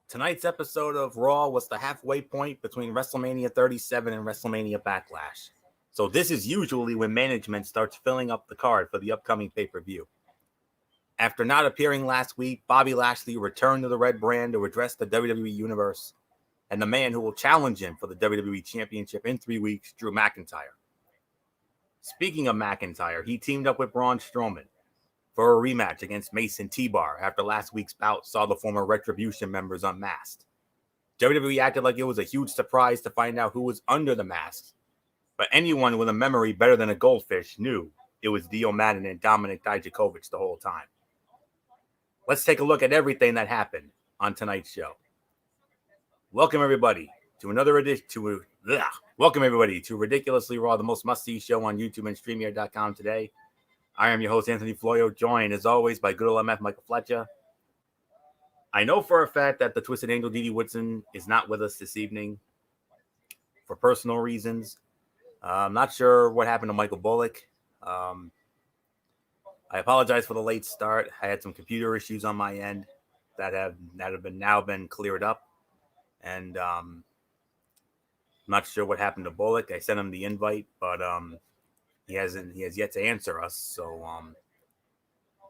Tonight's episode of Raw was the halfway point between WrestleMania 37 and WrestleMania Backlash. So this is usually when management starts filling up the card for the upcoming pay-per-view. After not appearing last week, Bobby Lashley returned to the red brand to address the WWE Universe and the man who will challenge him for the WWE Championship in 3 weeks, Drew McIntyre. Speaking of McIntyre, he teamed up with Braun Strowman for a rematch against Mason T-Bar after last week's bout saw the former Retribution members unmasked. WWE acted like it was a huge surprise to find out who was under the masks, but anyone with a memory better than a goldfish knew it was Dio Madden and Dominik Dijakovic the whole time. Let's take a look at everything that happened on tonight's show. Welcome everybody to another edition Welcome everybody to Ridiculously Raw, the most must-see show on YouTube and StreamYard.com today. I am your host, Anthony Floyo, joined, as always, by good old MF Michael Fletcher. I know for a fact that the Twisted Angel Didi Woodson is not with us this evening for personal reasons. I'm not sure what happened to Michael Bullock. I apologize for the late start. I had some computer issues on my end that have now been cleared up. And I'm not sure what happened to Bullock. I sent him the invite, but he has yet to answer us, so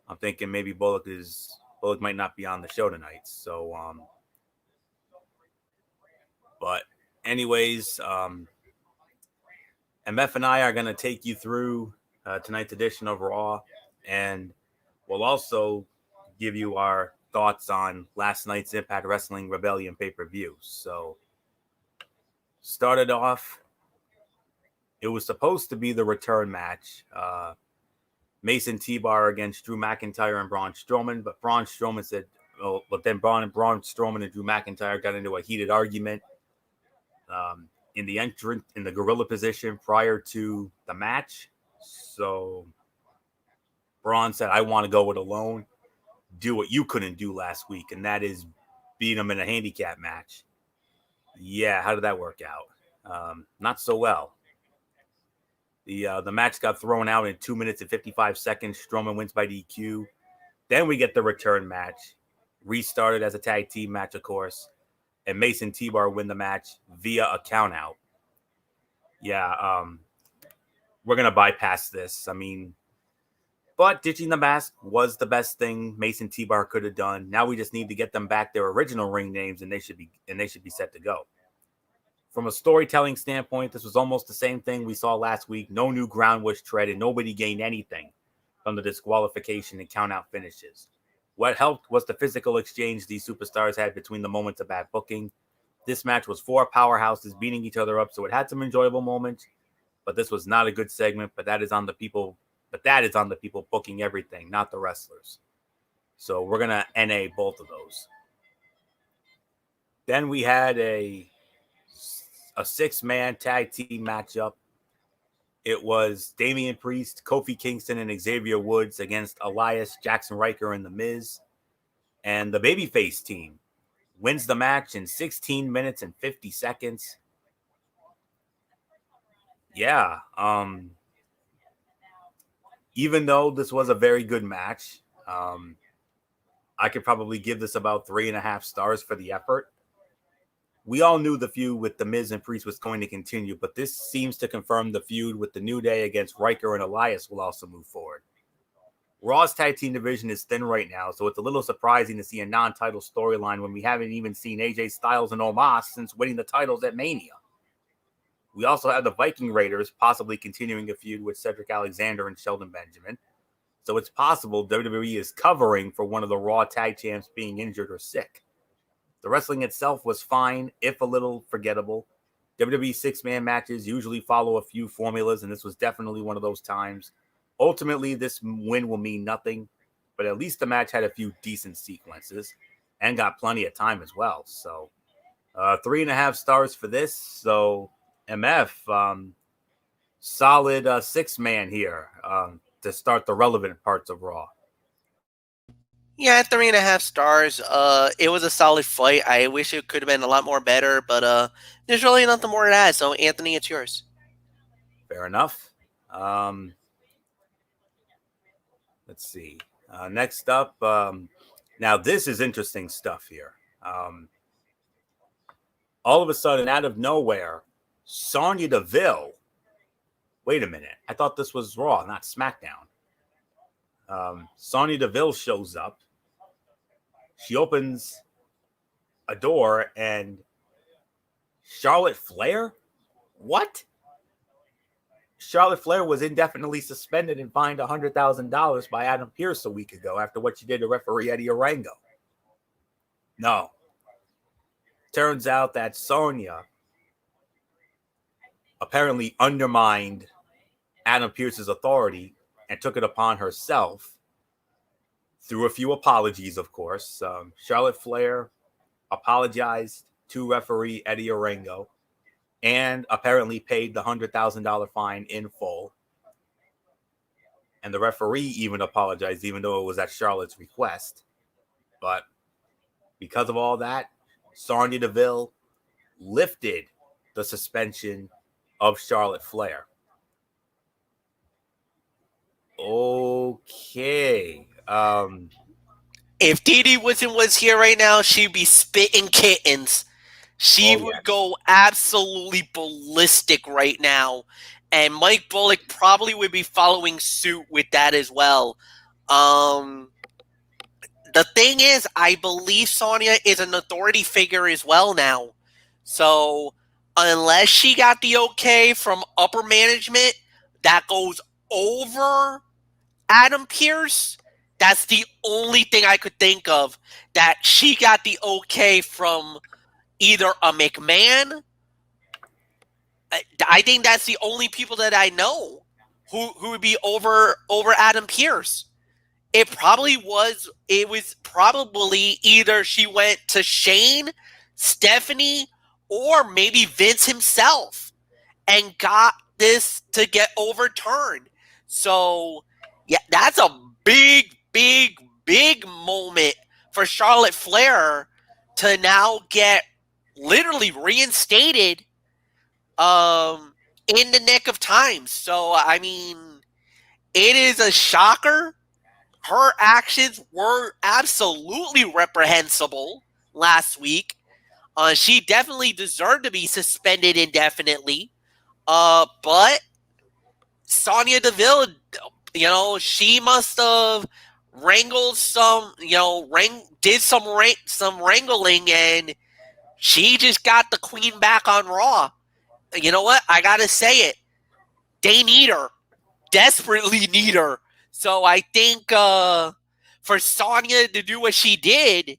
I'm thinking maybe Bullock might not be on the show tonight. So, but anyways, MF and I are going to take you through tonight's edition of Raw, and we'll also give you our thoughts on last night's Impact Wrestling Rebellion pay-per-view. So, started off. It was supposed to be the return match. Mason T-Bar against Drew McIntyre and Braun Strowman, but Braun Strowman said, then Braun Strowman and Drew McIntyre got into a heated argument in the gorilla position prior to the match. So Braun said, I want to go it alone, do what you couldn't do last week, and that is beat him in a handicap match. Yeah, how did that work out? Not so well. The match got thrown out in 2 minutes and 55 seconds. Strowman wins by DQ. Then we get the return match, restarted as a tag team match, of course, and Mason T-Bar win the match via a countout. Yeah, we're going to bypass this. But ditching the mask was the best thing Mason T-Bar could have done. Now we just need to get them back their original ring names, and they should be set to go. From a storytelling standpoint, this was almost the same thing we saw last week. No new ground was treaded. Nobody gained anything from the disqualification and countout finishes. What helped was the physical exchange these superstars had between the moments of bad booking. This match was four powerhouses beating each other up, so it had some enjoyable moments. But this was not a good segment. But that is on the people booking everything, not the wrestlers. So we're gonna NA both of those. Then we had a 6-man tag team matchup. It was Damian Priest, Kofi Kingston, and Xavier Woods against Elias, Jackson Riker, and The Miz. And the babyface team wins the match in 16 minutes and 50 seconds. Yeah. Even though this was a very good match, I could probably give this about 3.5 stars for the effort. We all knew the feud with The Miz and Priest was going to continue, but this seems to confirm the feud with the New Day against Riker and Elias will also move forward. Raw's tag team division is thin right now, so it's a little surprising to see a non-title storyline when we haven't even seen AJ Styles and Omos since winning the titles at Mania. We also have the Viking Raiders possibly continuing a feud with Cedric Alexander and Sheldon Benjamin, so it's possible WWE is covering for one of the Raw tag champs being injured or sick. The wrestling itself was fine, if a little forgettable. WWE 6-man matches usually follow a few formulas, and this was definitely one of those times. Ultimately, this win will mean nothing, but at least the match had a few decent sequences and got plenty of time as well. So, 3.5 stars for this. So, MF, solid 6-man here to start the relevant parts of Raw. Yeah, 3.5 stars. It was a solid fight. I wish it could have been a lot more better, but there's really nothing more to that. So, Anthony, it's yours. Fair enough. Let's see. Next up, now this is interesting stuff here. all of a sudden, out of nowhere, Sonya Deville. Wait a minute. I thought this was Raw, not SmackDown. Sonya Deville shows up. She opens a door, and Charlotte Flair? What? Charlotte Flair was indefinitely suspended and fined $100,000 by Adam Pearce a week ago after what she did to referee Eddie Orango. No. Turns out that Sonya apparently undermined Adam Pearce's authority and took it upon herself through a few apologies, of course. Charlotte Flair apologized to referee Eddie Orango and apparently paid the $100,000 fine in full. And the referee even apologized, even though it was at Charlotte's request. But because of all that, Sonya Deville lifted the suspension of Charlotte Flair. Okay. If Dee Dee was here right now, she'd be spitting kittens. She would go absolutely ballistic right now. And Mike Bullock probably would be following suit with that as well. The thing is, I believe Sonya is an authority figure as well now. So unless she got the okay from upper management that goes over Adam Pearce, that's the only thing I could think of, that she got the okay from either a McMahon. I think that's the only people that I know who would be over Adam Pearce. It was probably either she went to Shane, Stephanie, or maybe Vince himself and got this to get overturned. So, yeah, that's a big, big, big moment for Charlotte Flair to now get literally reinstated in the nick of time. So, I mean, it is a shocker. Her actions were absolutely reprehensible last week. She definitely deserved to be suspended indefinitely. But Sonya Deville, she must have wrangled did some wrangling, and she just got the queen back on Raw. You know what? I gotta say it. They need her. Desperately need her. So I think for Sonya to do what she did,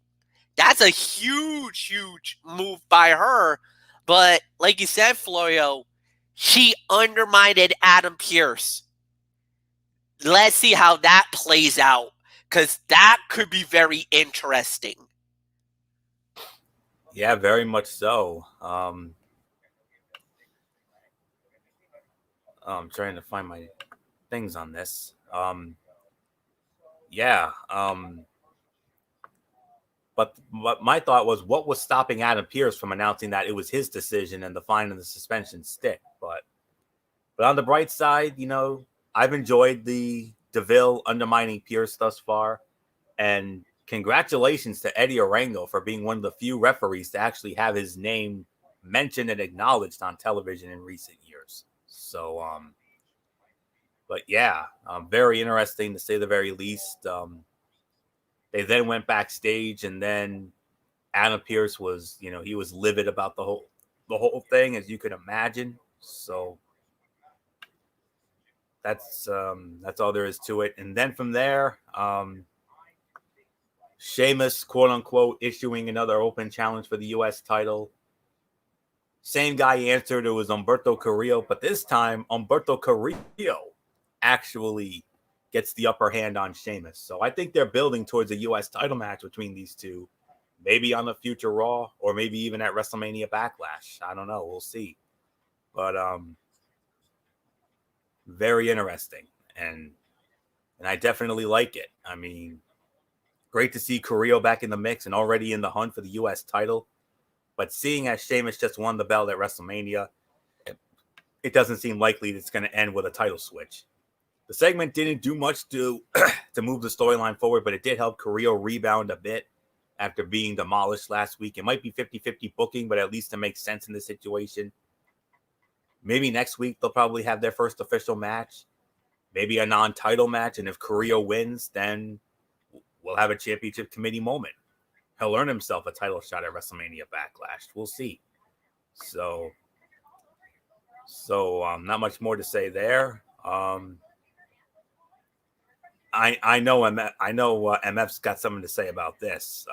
that's a huge, huge move by her. But like you said, Florio, she undermined Adam Pearce. Let's see how that plays out, because that could be very interesting. Yeah, very much so. I'm trying to find my things on this. But my thought was, what was stopping Adam Pearce from announcing that it was his decision and the fine and the suspension stick? But on the bright side, I've enjoyed the Deville undermining Pearce thus far, and congratulations to Eddie Orango for being one of the few referees to actually have his name mentioned and acknowledged on television in recent years. So, but yeah, very interesting to say the very least. They then went backstage, and then Adam Pearce was, he was livid about the whole thing, as you could imagine. So that's all there is to it. And then from there, Sheamus, quote unquote, issuing another open challenge for the U.S. title. Same guy answered. It was Humberto Carrillo, but this time Humberto Carrillo actually gets the upper hand on Sheamus. So I think they're building towards a U.S. title match between these two, maybe on the future Raw, or maybe even at WrestleMania Backlash. I don't know. We'll see. But very interesting, and I definitely like it. I mean, great to see Carrillo back in the mix and already in the hunt for the U.S. title. But seeing as Sheamus just won the belt at WrestleMania, it doesn't seem likely it's going to end with a title switch. The segment didn't do much to move the storyline forward, but it did help Carrillo rebound a bit. after being demolished last week. It might be 50-50 booking, but at least to make sense in this situation. Maybe next week they'll probably have their first official match. Maybe a non-title match. And if Carrillo wins, then we'll have a championship committee moment. He'll earn himself a title shot at WrestleMania Backlash. We'll see. So not much more to say there. I know MF's got something to say about this.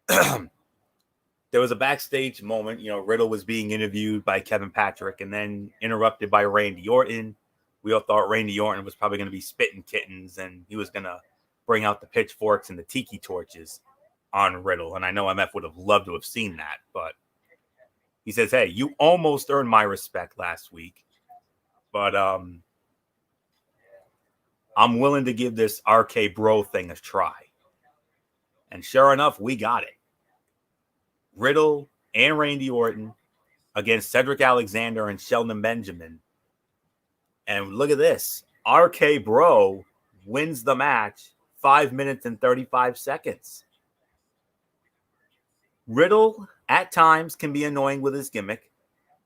There was a backstage moment. Riddle was being interviewed by Kevin Patrick and then interrupted by Randy Orton. We all thought Randy Orton was probably going to be spitting kittens and he was going to bring out the pitchforks and the tiki torches on Riddle. And I know MF would have loved to have seen that, but he says, hey, you almost earned my respect last week, but I'm willing to give this RK Bro thing a try. And sure enough, we got it. Riddle and Randy Orton against Cedric Alexander and Sheldon Benjamin. And look at this. RK Bro wins the match 5 minutes and 35 seconds. Riddle at times can be annoying with his gimmick,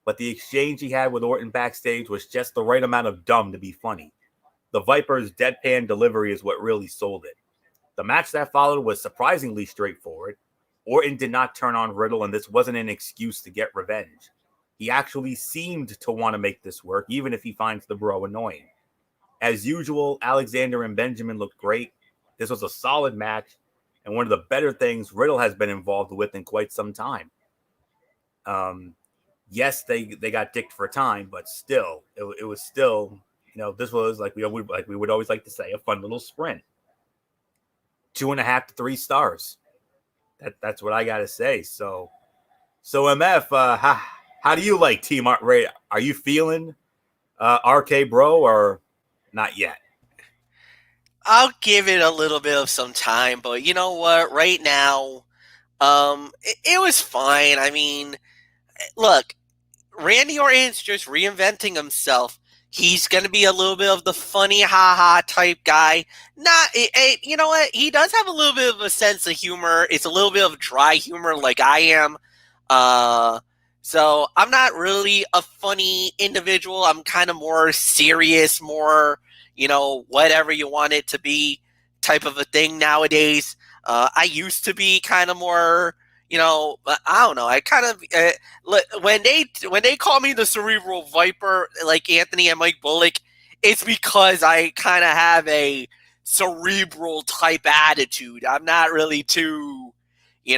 but the exchange he had with Orton backstage was just the right amount of dumb to be funny. The Viper's deadpan delivery is what really sold it. The match that followed was surprisingly straightforward. Orton did not turn on Riddle, and this wasn't an excuse to get revenge. He actually seemed to want to make this work, even if he finds the Bro annoying. As usual, Alexander and Benjamin looked great. This was a solid match, and one of the better things Riddle has been involved with in quite some time. Yes, they got dicked for time, but still, it was still, this was like we would always like to say, a fun little sprint. 2.5 to 3 stars. That's what I gotta say. So MF, how do you like Team Ray? Are you feeling RK Bro or not yet? I'll give it a little bit of some time, but you know what? Right now, it was fine. I mean, look, Randy Orton's just reinventing himself. He's going to be a little bit of the funny ha-ha type guy. You know what? He does have a little bit of a sense of humor. It's a little bit of dry humor like I am. So I'm not really a funny individual. I'm kind of more serious, more, whatever you want it to be type of a thing nowadays. I used to be kind of more, I don't know. I kind of when they call me the Cerebral Viper, like Anthony and Mike Bullock, it's because I kind of have a cerebral type attitude. I'm not really too, I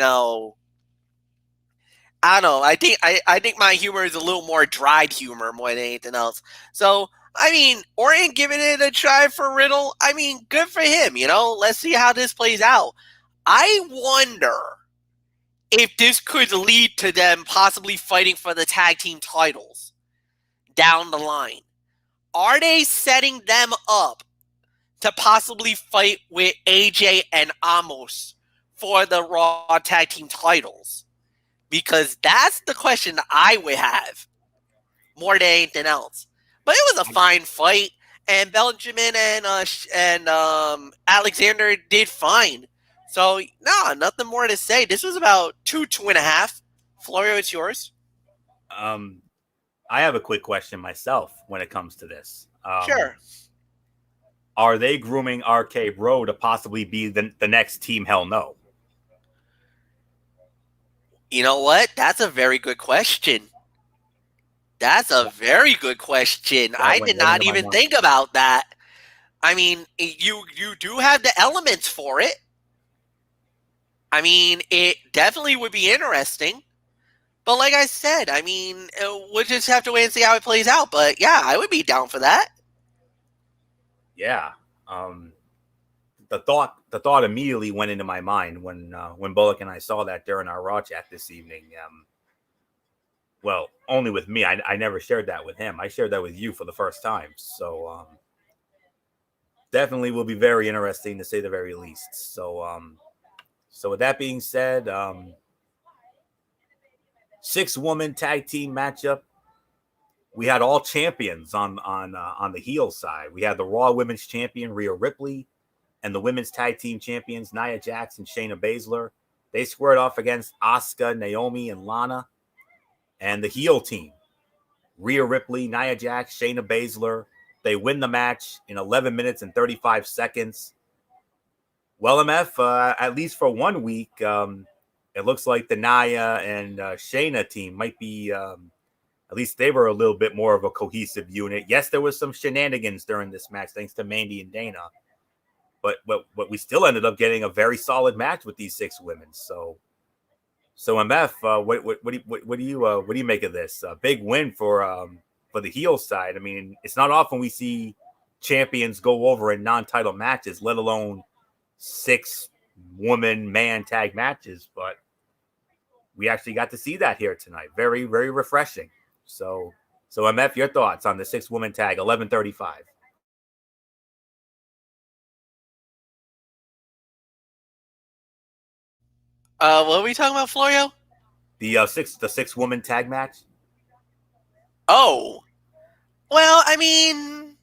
don't know. I think my humor is a little more dried humor more than anything else. So I mean, Orton giving it a try for Riddle. I mean, good for him. Let's see how this plays out. I wonder if this could lead to them possibly fighting for the tag team titles down the line. Are they setting them up to possibly fight with AJ and Amos for the Raw tag team titles? Because that's the question I would have more than anything else. But it was a fine fight, and Benjamin and Alexander did fine. So, nothing more to say. This was about 2.5. Florio, it's yours. I have a quick question myself when it comes to this. Sure. Are they grooming RK Bro to possibly be the next Team Hell No? You know what? That's a very good question. I did not even think about that. I mean, you do have the elements for it. I mean, it definitely would be interesting. But like I said, I mean, we'll just have to wait and see how it plays out. But yeah, I would be down for that. Yeah. The thought immediately went into my mind when Bullock and I saw that during our Raw chat this evening. Well, only with me. I never shared that with him. I shared that with you for the first time. So definitely will be very interesting to say the very least. So with that being said, 6-woman tag team matchup. We had all champions on the heel side. We had the Raw Women's Champion Rhea Ripley and the women's tag team champions, Nia Jax and Shayna Baszler. They squared off against Asuka, Naomi, and Lana. And the heel team, Rhea Ripley, Nia Jax, Shayna Baszler. They win the match in 11 minutes and 35 seconds. Well, MF, at least for 1 week, it looks like the Nia and Shayna team might be, at least they were a little bit more of a cohesive unit. Yes, there was some shenanigans during this match, thanks to Mandy and Dana. But we still ended up getting a very solid match with these 6 women. So MF, what do you make of this? A big win for the heel side. I mean, it's not often we see champions go over in non-title matches, let alone 6 woman man tag matches. But we actually got to see that here tonight. Very, very refreshing. So MF, your thoughts on the 6 woman tag, 11:35. What are we talking about, Florio? The 6 woman tag match. Oh, well, I mean,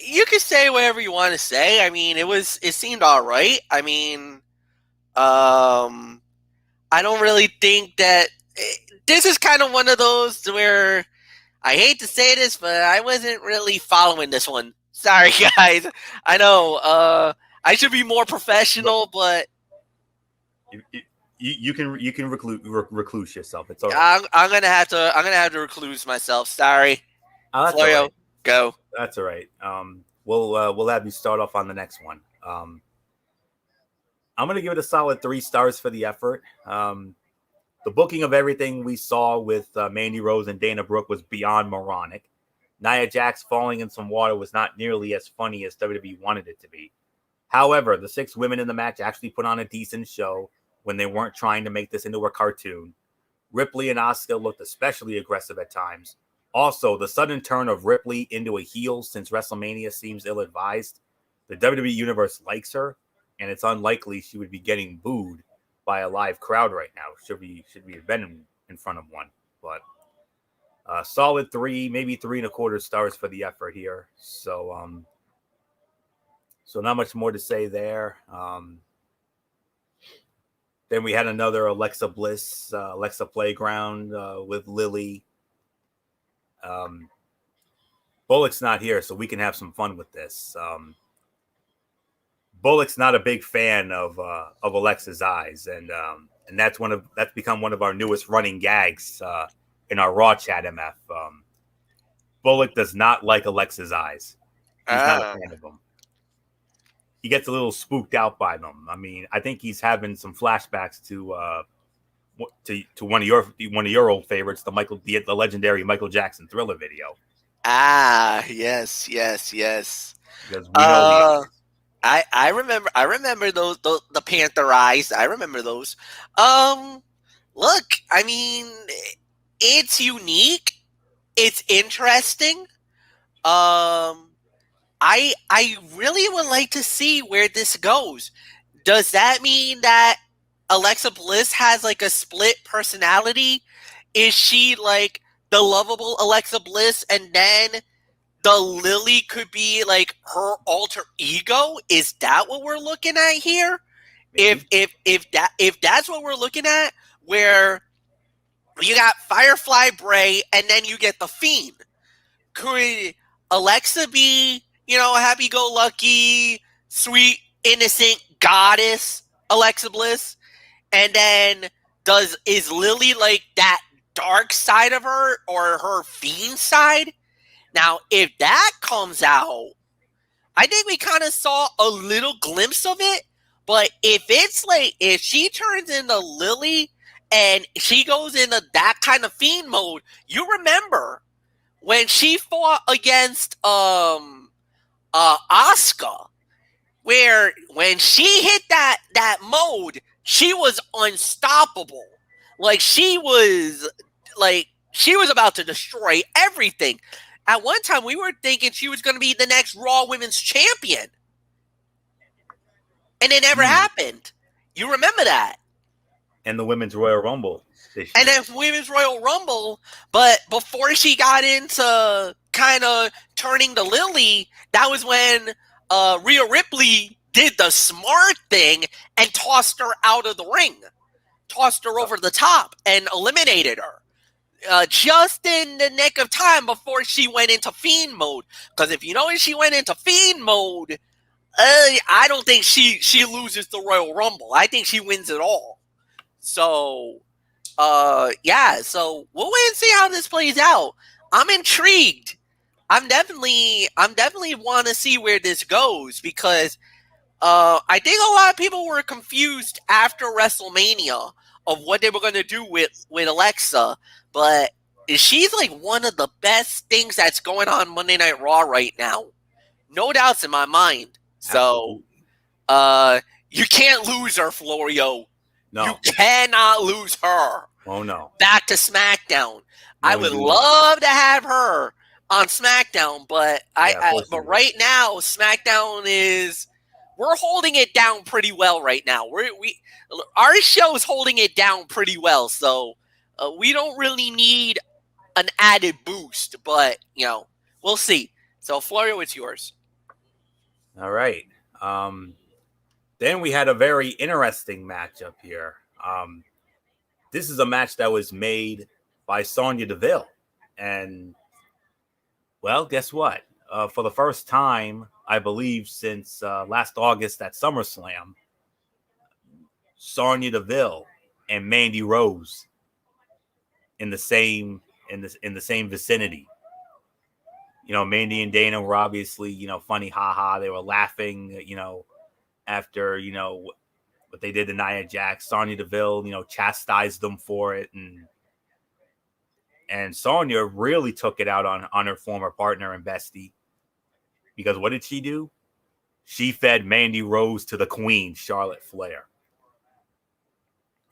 you could say whatever you want to say. I mean, it seemed all right. I mean, I don't really think that this is kind of one of those where I hate to say this, but I wasn't really following this one. Sorry, guys. I know. I should be more professional, but you can recluse yourself. It's all right. I'm gonna have to recluse myself. Sorry. Oh, that's Florio, all right. go. That's all right. We'll have you start off on the next one. I'm gonna give it a solid 3 stars for the effort. The booking of everything we saw with Mandy Rose and Dana Brooke was beyond moronic. Nia Jax falling in some water was not nearly as funny as WWE wanted it to be. However, the 6 women in the match actually put on a decent show when they weren't trying to make this into a cartoon. Ripley and Asuka looked especially aggressive at times. Also, the sudden turn of Ripley into a heel since WrestleMania seems ill-advised. The WWE Universe likes her, and it's unlikely she would be getting booed by a live crowd right now. Should we have been in front of one? But solid 3, maybe 3.25 stars for the effort here. So not much more to say there. Then we had another Alexa Bliss, Alexa Playground with Lily. Bullock's not here, so we can have some fun with this. Bullock's not a big fan of Alexa's eyes, and that's become one of our newest running gags in our Raw chat, MF. Bullock does not like Alexa's eyes. He's not a fan of them. He gets a little spooked out by them. I mean, I think he's having some flashbacks to one of your old favorites, the legendary Michael Jackson Thriller video. Yes. Because we know I remember those the Panther eyes. I remember those. Look, I mean, it's unique. It's interesting. I really would like to see where this goes. Does that mean that Alexa Bliss has like a split personality? Is she like the lovable Alexa Bliss, and then the Lily could be like her alter ego? Is that what we're looking at here? maybe. If that's what we're looking at, where you got Firefly Bray and then you get the Fiend, could Alexa be, happy-go-lucky, sweet, innocent goddess Alexa Bliss? And then is Lily like that dark side of her, or her Fiend side? Now, if that comes out, I think we kind of saw a little glimpse of it. But if she turns into Lily and she goes into that kind of Fiend mode, you remember when she fought against Asuka, where when she hit that mode, she was unstoppable. She was about to destroy everything. At one time, we were thinking she was going to be the next Raw Women's Champion, and it never happened. You remember that? And the Women's Royal Rumble. And then Women's Royal Rumble, but before she got into kind of turning to Lily, that was when Rhea Ripley did the smart thing and tossed her out of the ring. Tossed her over the top and eliminated her. Just in the nick of time before she went into Fiend mode. Because if you notice she went into Fiend mode, I don't think she loses the Royal Rumble. I think she wins it all. So, so we'll wait and see how this plays out. I'm intrigued. I'm definitely want to see where this goes because I think a lot of people were confused after WrestleMania of what they were going to do with Alexa, but she's like one of the best things that's going on Monday Night Raw right now. No doubts in my mind. So, you can't lose her, Florio. No. You cannot lose her. Oh, no. Back to SmackDown. No, I would love to have her on SmackDown, but but right now, SmackDown we're holding it down pretty well right now. Our show's holding it down pretty well, so we don't really need an added boost, but, we'll see. So, Florio, it's yours. All right. Then we had a very interesting matchup here. This is a match that was made by Sonya Deville. And, well, guess what? For the first time, I believe, since last August at SummerSlam, Sonya Deville and Mandy Rose in the same vicinity. Mandy and Dana were obviously, funny, haha. They were laughing, after, what they did to Nia Jax. Sonya Deville, chastised them for it. And Sonya really took it out on her former partner and bestie. Because what did she do? She fed Mandy Rose to the queen, Charlotte Flair.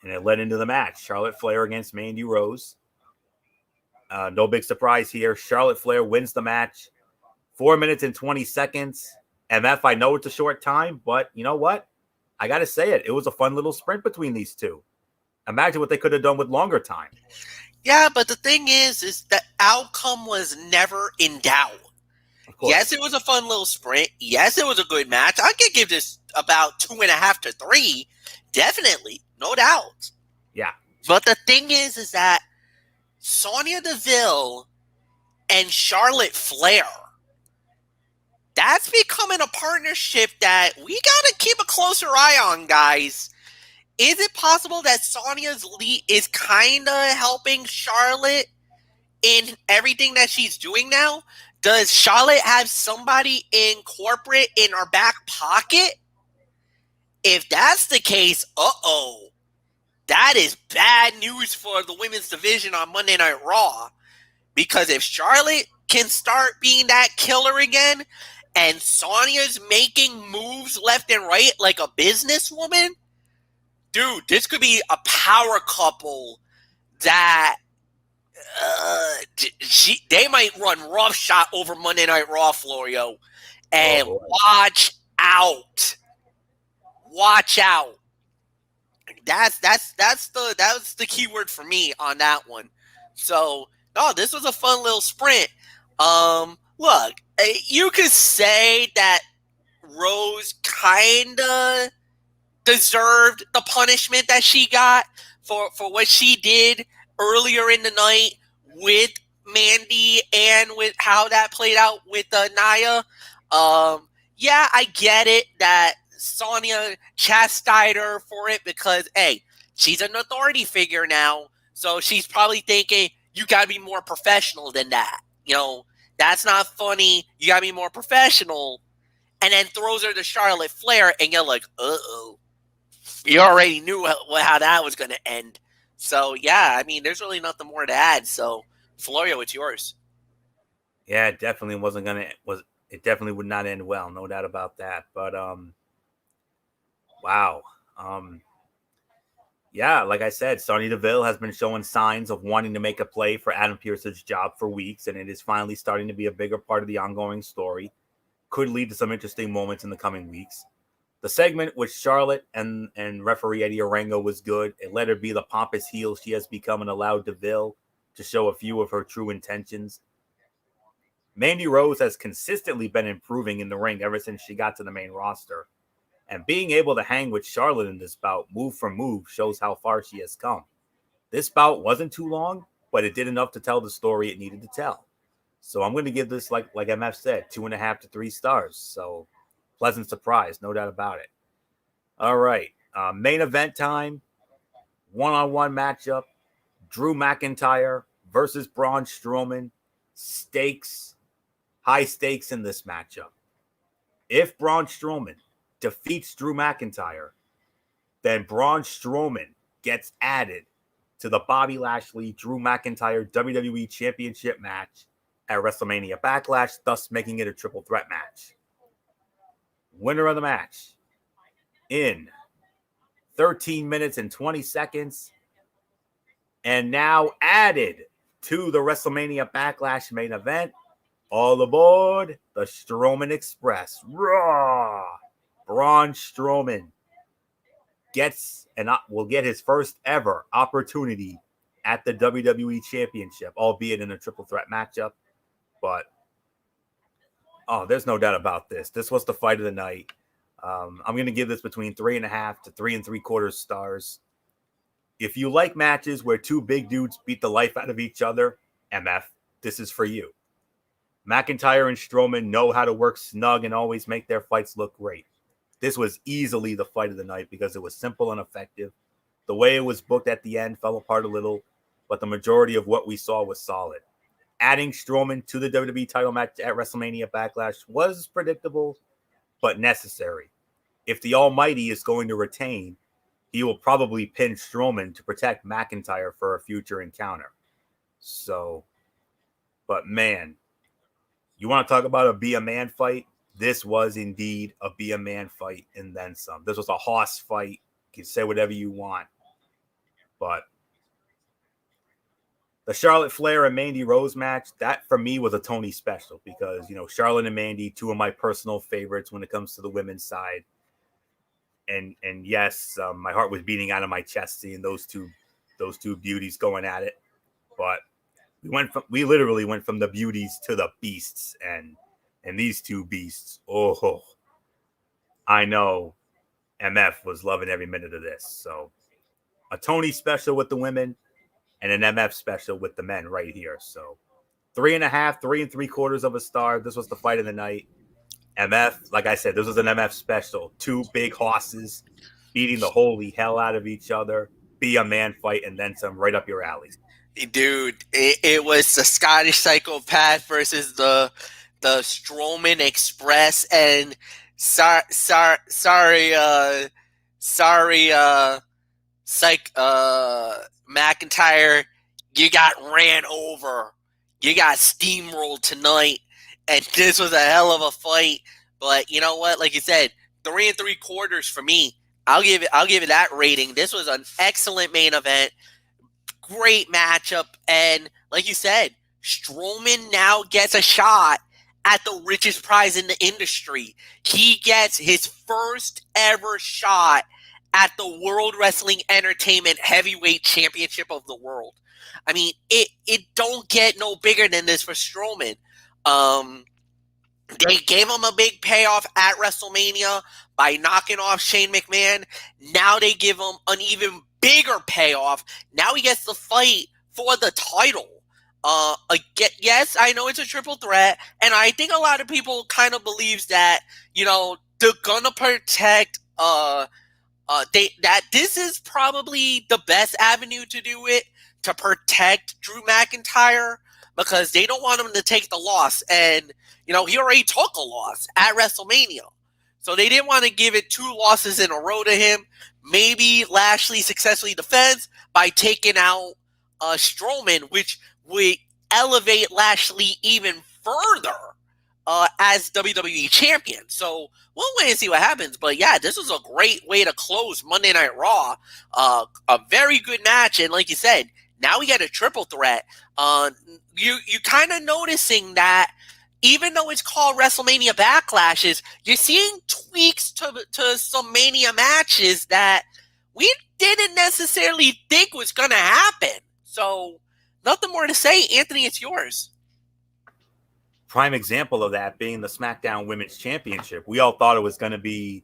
And it led into the match. Charlotte Flair against Mandy Rose. No big surprise here. Charlotte Flair wins the match. 4 minutes and 20 seconds. And that, I know it's a short time, but you know what? I got to say it. It was a fun little sprint between these two. Imagine what they could have done with longer time. Yeah, but the thing is the outcome was never in doubt. Yes, it was a fun little sprint. Yes, it was a good match. I could give this about 2.5 to 3. Definitely. No doubt. Yeah. But the thing is that Sonya Deville and Charlotte Flair, that's becoming a partnership that we got to keep a closer eye on, guys. Is it possible that Sonya's lead is kind of helping Charlotte in everything that she's doing now? Does Charlotte have somebody in corporate in her back pocket? If that's the case, that is bad news for the women's division on Monday Night Raw. Because if Charlotte can start being that killer again, and Sonya's making moves left and right like a businesswoman, dude, this could be a power couple that they might run roughshod over Monday Night Raw, Florio. And watch out. Watch out. That's the key word for me on that one. So, no, this was a fun little sprint. Look, you could say that Rose kinda deserved the punishment that she got for what she did earlier in the night with Mandy and with how that played out with Nia. Yeah, I get it that Sonya chastised her for it because, hey, she's an authority figure now, so she's probably thinking, you got to be more professional than that. That's not funny. You got to be more professional. And then throws her to Charlotte Flair, and you're like, uh-oh. You already knew how that was going to end. So, yeah, I mean, there's really nothing more to add. So, Florio, it's yours. Yeah, it definitely wasn't going to – it definitely would not end well. No doubt about that. But, wow. Yeah, like I said, Sonya Deville has been showing signs of wanting to make a play for Adam Pearce's job for weeks, and it is finally starting to be a bigger part of the ongoing story. Could lead to some interesting moments in the coming weeks. The segment with Charlotte and referee Eddie Orengo was good. It let her be the pompous heel she has become and allowed Deville to show a few of her true intentions. Mandy Rose has consistently been improving in the ring ever since she got to the main roster. And being able to hang with Charlotte in this bout, move for move, shows how far she has come. This bout wasn't too long, but it did enough to tell the story it needed to tell. So I'm going to give this, like MF said, 2.5 to 3 stars. So pleasant surprise, no doubt about it. All right, main event time, one-on-one matchup, Drew McIntyre versus Braun Strowman. Stakes, high stakes in this matchup. If Braun Strowman defeats Drew McIntyre, then Braun Strowman gets added to the Bobby Lashley Drew McIntyre WWE Championship match at WrestleMania Backlash, thus making it a triple threat match. Winner of the match in 13 minutes and 20 seconds, and now added to the WrestleMania Backlash main event, all aboard the Strowman Express. Raw! Braun Strowman will get his first ever opportunity at the WWE Championship, albeit in a triple threat matchup. But there's no doubt about this. This was the fight of the night. I'm going to give this between 3.5 to 3 3/4 stars. If you like matches where two big dudes beat the life out of each other, MF, this is for you. McIntyre and Strowman know how to work snug and always make their fights look great. This was easily the fight of the night because it was simple and effective. The way it was booked at the end fell apart a little, but the majority of what we saw was solid. Adding Strowman to the WWE title match at WrestleMania Backlash was predictable, but necessary. If the Almighty is going to retain, he will probably pin Strowman to protect McIntyre for a future encounter. So, but man, you want to talk about a be a man fight? This was indeed a be a man fight and then some. This was a hoss fight. You can say whatever you want. But the Charlotte Flair and Mandy Rose match, that for me was a Tony special because, Charlotte and Mandy, two of my personal favorites when it comes to the women's side. And yes, my heart was beating out of my chest seeing those two beauties going at it. But we literally went from the beauties to the beasts, and these two beasts, I know MF was loving every minute of this. So a Tony special with the women and an MF special with the men right here. So 3.5, 3 3/4 of a star. This was the fight of the night. MF, like I said, this was an MF special. Two big horses beating the holy hell out of each other. Be a man fight and then some, right up your alley. Dude, it was the Scottish Psychopath versus the Strowman Express, and sorry, McIntyre, you got ran over. You got steamrolled tonight, and this was a hell of a fight. But you know what? Like you said, 3 3/4 for me. I'll give it that rating. This was an excellent main event. Great matchup, and like you said, Strowman now gets a shot at the richest prize in the industry. He gets his first ever shot at the World Wrestling Entertainment Heavyweight Championship of the world. I mean, it don't get no bigger than this for Strowman. They gave him a big payoff at WrestleMania by knocking off Shane McMahon. Now they give him an even bigger payoff. Now he gets to fight for the title. Yes, I know it's a triple threat, and I think a lot of people kind of believes that, they're gonna protect that this is probably the best avenue to do it, to protect Drew McIntyre, because they don't want him to take the loss. And, he already took a loss at WrestleMania. So they didn't want to give it 2 losses in a row to him. Maybe Lashley successfully defends by taking out Strowman, which would elevate Lashley even further as WWE champion. So we'll wait and see what happens. But yeah, this was a great way to close Monday Night Raw. A very good match. And like you said, now we get a triple threat. You kind of noticing that even though it's called WrestleMania Backlashes, you're seeing tweaks to some Mania matches that we didn't necessarily think was going to happen. So nothing more to say. Anthony, it's yours. prime example of that being the SmackDown Women's Championship. We all thought it was going to be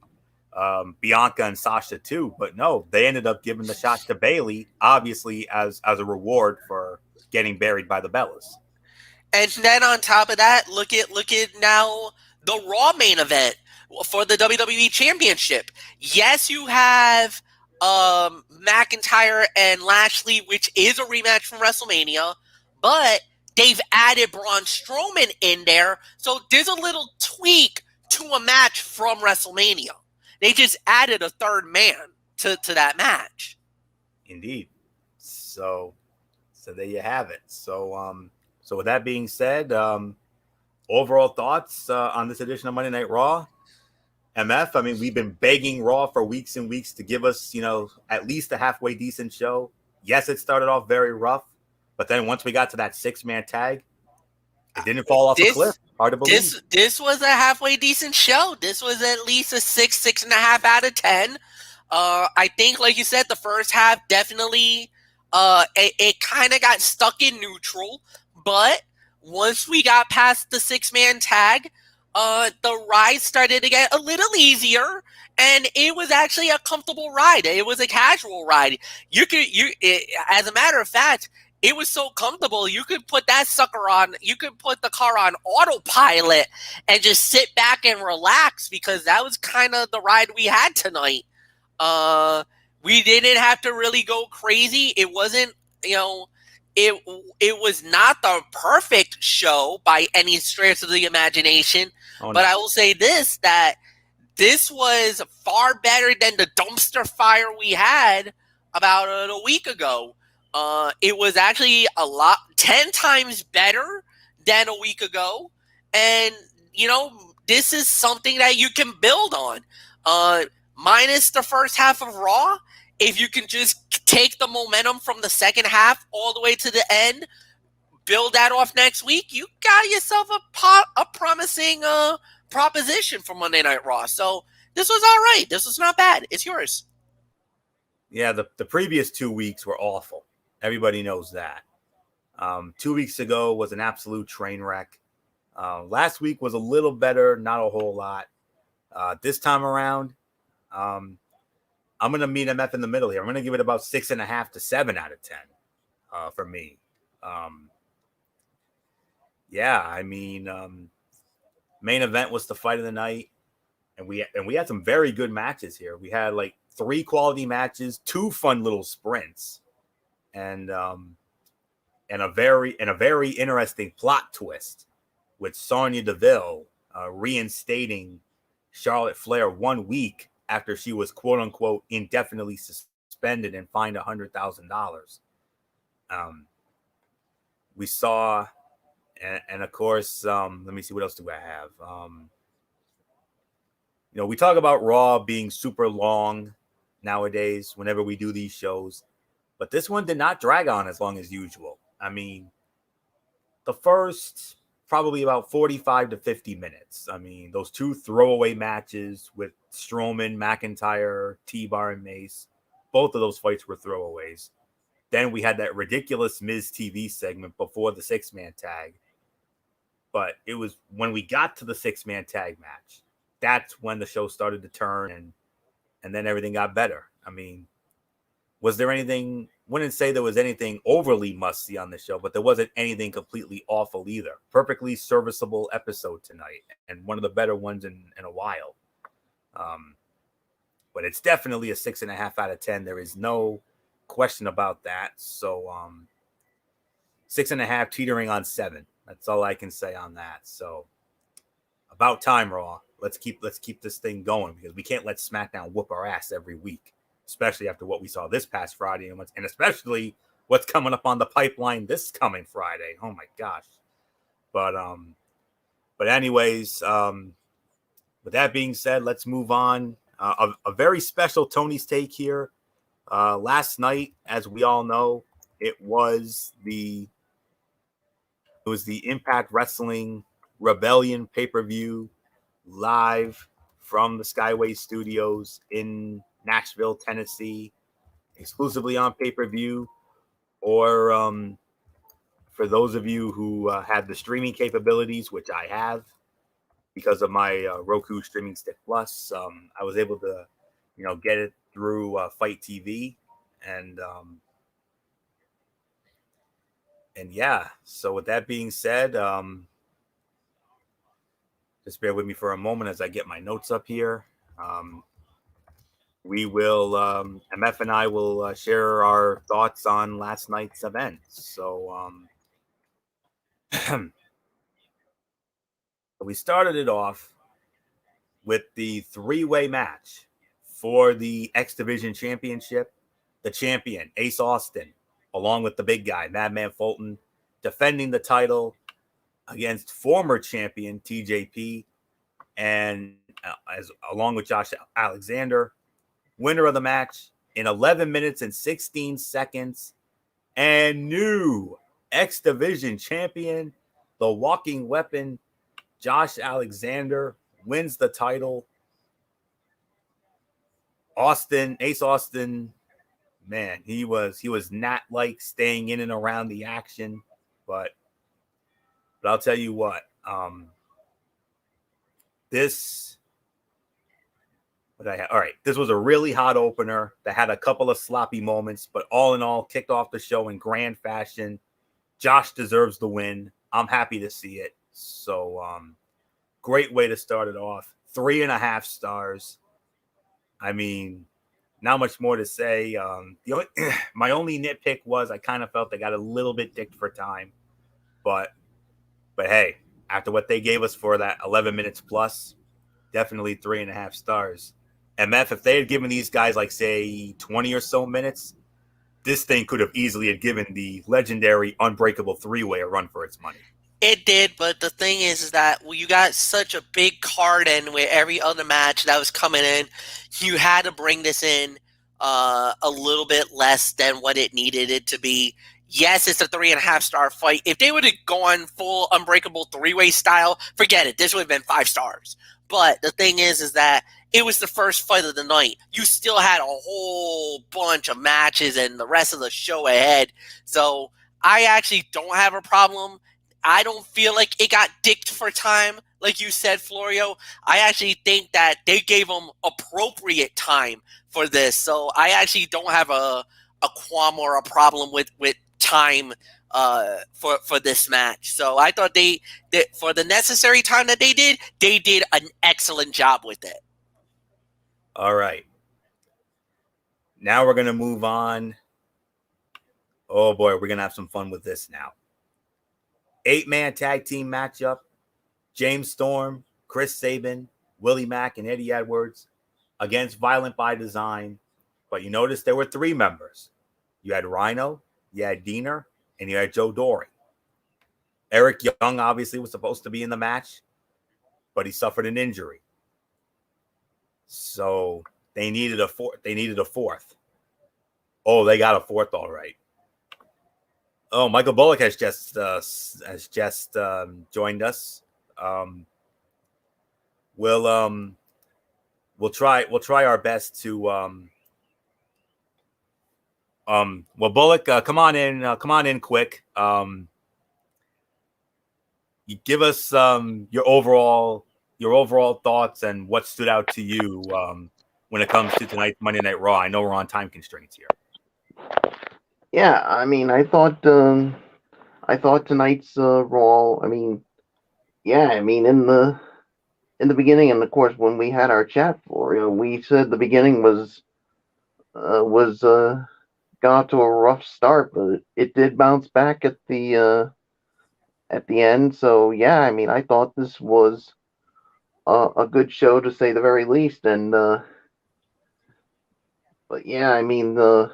Bianca and Sasha too, but no, they ended up giving the shot to Bayley, obviously as a reward for getting buried by the Bellas. And then on top of that, look at now the Raw main event for the WWE Championship. Yes, you have McIntyre and Lashley, which is a rematch from WrestleMania, but they've added Braun Strowman in there, so there's a little tweak to a match from WrestleMania. They just added a third man to that match. Indeed. So there you have it. So with that being said, overall thoughts on this edition of Monday Night Raw? MF, I mean, we've been begging Raw for weeks and weeks to give us, at least a halfway decent show. Yes, it started off very rough, but then once we got to that 6-man tag, it didn't fall off a cliff. Hard to believe. This was a halfway decent show. This was at least a 6.5 out of 10. I think, like you said, the first half definitely it kind of got stuck in neutral, but once we got past the 6-man tag, the ride started to get a little easier, and it was actually a comfortable ride. It was a casual ride. As a matter of fact, it was so comfortable, you could put that sucker on, you could put the car on autopilot and just sit back and relax, because that was kind of the ride we had tonight. We didn't have to really go crazy. It wasn't, it was not the perfect show by any stretch of the imagination. Oh, no. But I will say that this was far better than the dumpster fire we had about a week ago. It was actually 10 times better than a week ago. And, this is something that you can build on. Minus the first half of Raw, if you can just take the momentum from the second half all the way to the end, build that off next week, you got yourself a promising proposition for Monday Night Raw. So this was all right. This was not bad. It's yours. Yeah, the previous 2 weeks were awful. Everybody knows that. 2 weeks ago was an absolute train wreck. Last week was a little better, not a whole lot. This time around, I'm going to meet MF in the middle here. I'm going to give it about 6.5 to 7 out of 10 for me. Main event was the fight of the night, and we had some very good matches here. We had like 3 quality matches, 2 fun little sprints, and a very interesting plot twist with Sonya Deville reinstating Charlotte Flair 1 week after she was quote unquote indefinitely suspended and fined $100,000. We saw, and of course, let me see, what else do I have? We talk about Raw being super long nowadays whenever we do these shows, but this one did not drag on as long as usual. I mean, the first probably about 45 to 50 minutes. I mean, those 2 throwaway matches with Strowman, McIntyre, T-Bar, and Mace, both of those fights were throwaways. Then we had that ridiculous Miz TV segment before the 6-man tag. But it was when we got to the 6-man tag match, that's when the show started to turn, and then everything got better. I mean, was there anything? Wouldn't say there was anything overly must-see on the show, but there wasn't anything completely awful either. Perfectly serviceable episode tonight, and one of the better ones in a while. But it's definitely a 6.5 out of 10. There is no question about that. So 6.5 teetering on 7. That's all I can say on that. So about time, Raw. Let's keep this thing going, because we can't let SmackDown whoop our ass every week, especially after what we saw this past Friday, and especially what's coming up on the pipeline this coming Friday. Oh my gosh. But anyways, with that being said, let's move on. A very special Tony's Take here. Last night, as we all know, it was the Impact Wrestling Rebellion pay-per-view live from the Skyway Studios in Nashville, Tennessee, exclusively on pay-per-view or for those of you who have the streaming capabilities, which I have because of my Roku Streaming Stick Plus, I was able to, get it through Fight TV, and yeah. So with that being said, just bear with me for a moment as I get my notes up here. We will, MF and I will share our thoughts on last night's event. So we started it off with the three-way match for the X Division Championship. The champion, Ace Austin, along with the big guy, Madman Fulton, defending the title against former champion TJP, and along with Josh Alexander. Winner of the match in 11 minutes and 16 seconds, and new X Division champion, the walking weapon, Josh Alexander, wins the title. Ace Austin, man, he was not like staying in and around the action, but I'll tell you what, this was a really hot opener that had a couple of sloppy moments, but all in all, kicked off the show in grand fashion. Josh deserves the win. I'm happy to see it. So, great way to start it off. 3.5 stars. I mean, not much more to say. My only nitpick was I kind of felt they got a little bit dicked for time, but hey, after what they gave us for that 11 minutes plus, definitely 3.5 stars. MF, if they had given these guys like say 20 or so minutes, this thing could have easily had given the legendary Unbreakable three-way a run for its money. It did, but the thing is that you got such a big card in with every other match that was coming in, you had to bring this in a little bit less than what it needed it to be. Yes, it's a 3.5 star fight. If they would have gone full Unbreakable three-way style, forget it. This would have been 5 stars. But the thing is that it was the first fight of the night. You still had a whole bunch of matches and the rest of the show ahead. So I actually don't have a problem. I don't feel like it got dicked for time, like you said, Florio. I actually think that they gave them appropriate time for this. So I actually don't have a qualm or a problem with time for this match. So I thought they for the necessary time that they did an excellent job with it. All right. Now we're going to move on. Oh boy, we're going to have some fun with this now. 8-man tag team matchup. James Storm, Chris Sabin, Willie Mack, and Eddie Edwards against Violent by Design. But you notice there were 3 members. You had Rhino, you had Diener, and you had Joe Doring. Eric Young obviously was supposed to be in the match, but he suffered an injury. So they needed a fourth. Oh, they got a fourth, all right. Oh, Michael Bullock has just joined us. We'll try our best to well, Bullock, come on in quick. You give us your overall thoughts and what stood out to you when it comes to tonight's Monday Night Raw. I know we're on time constraints here. Yeah, I mean, I thought tonight's Raw. I mean, yeah, I mean, in the beginning, and of course, when we had our chat for, we said the beginning was got to a rough start, but it did bounce back at the end. So yeah, I mean, I thought this was a good show to say the very least, and but yeah, I mean that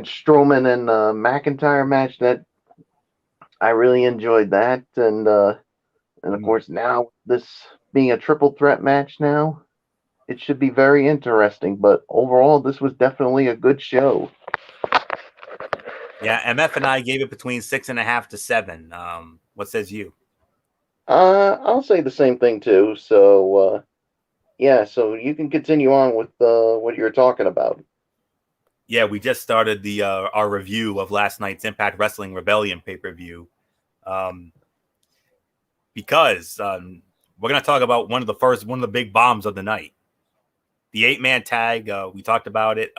Strowman and McIntyre match, that I really enjoyed that, and of course now this being a triple threat match now, it should be very interesting. But overall, this was definitely a good show. Yeah, MF and I gave it between 6.5 to 7. What says you? I'll say the same thing too. So yeah, so you can continue on with what you're talking about. Yeah, we just started the our review of last night's Impact Wrestling Rebellion pay-per-view. Because we're going to talk about one of the big bombs of the night. The 8-man tag, we talked about it.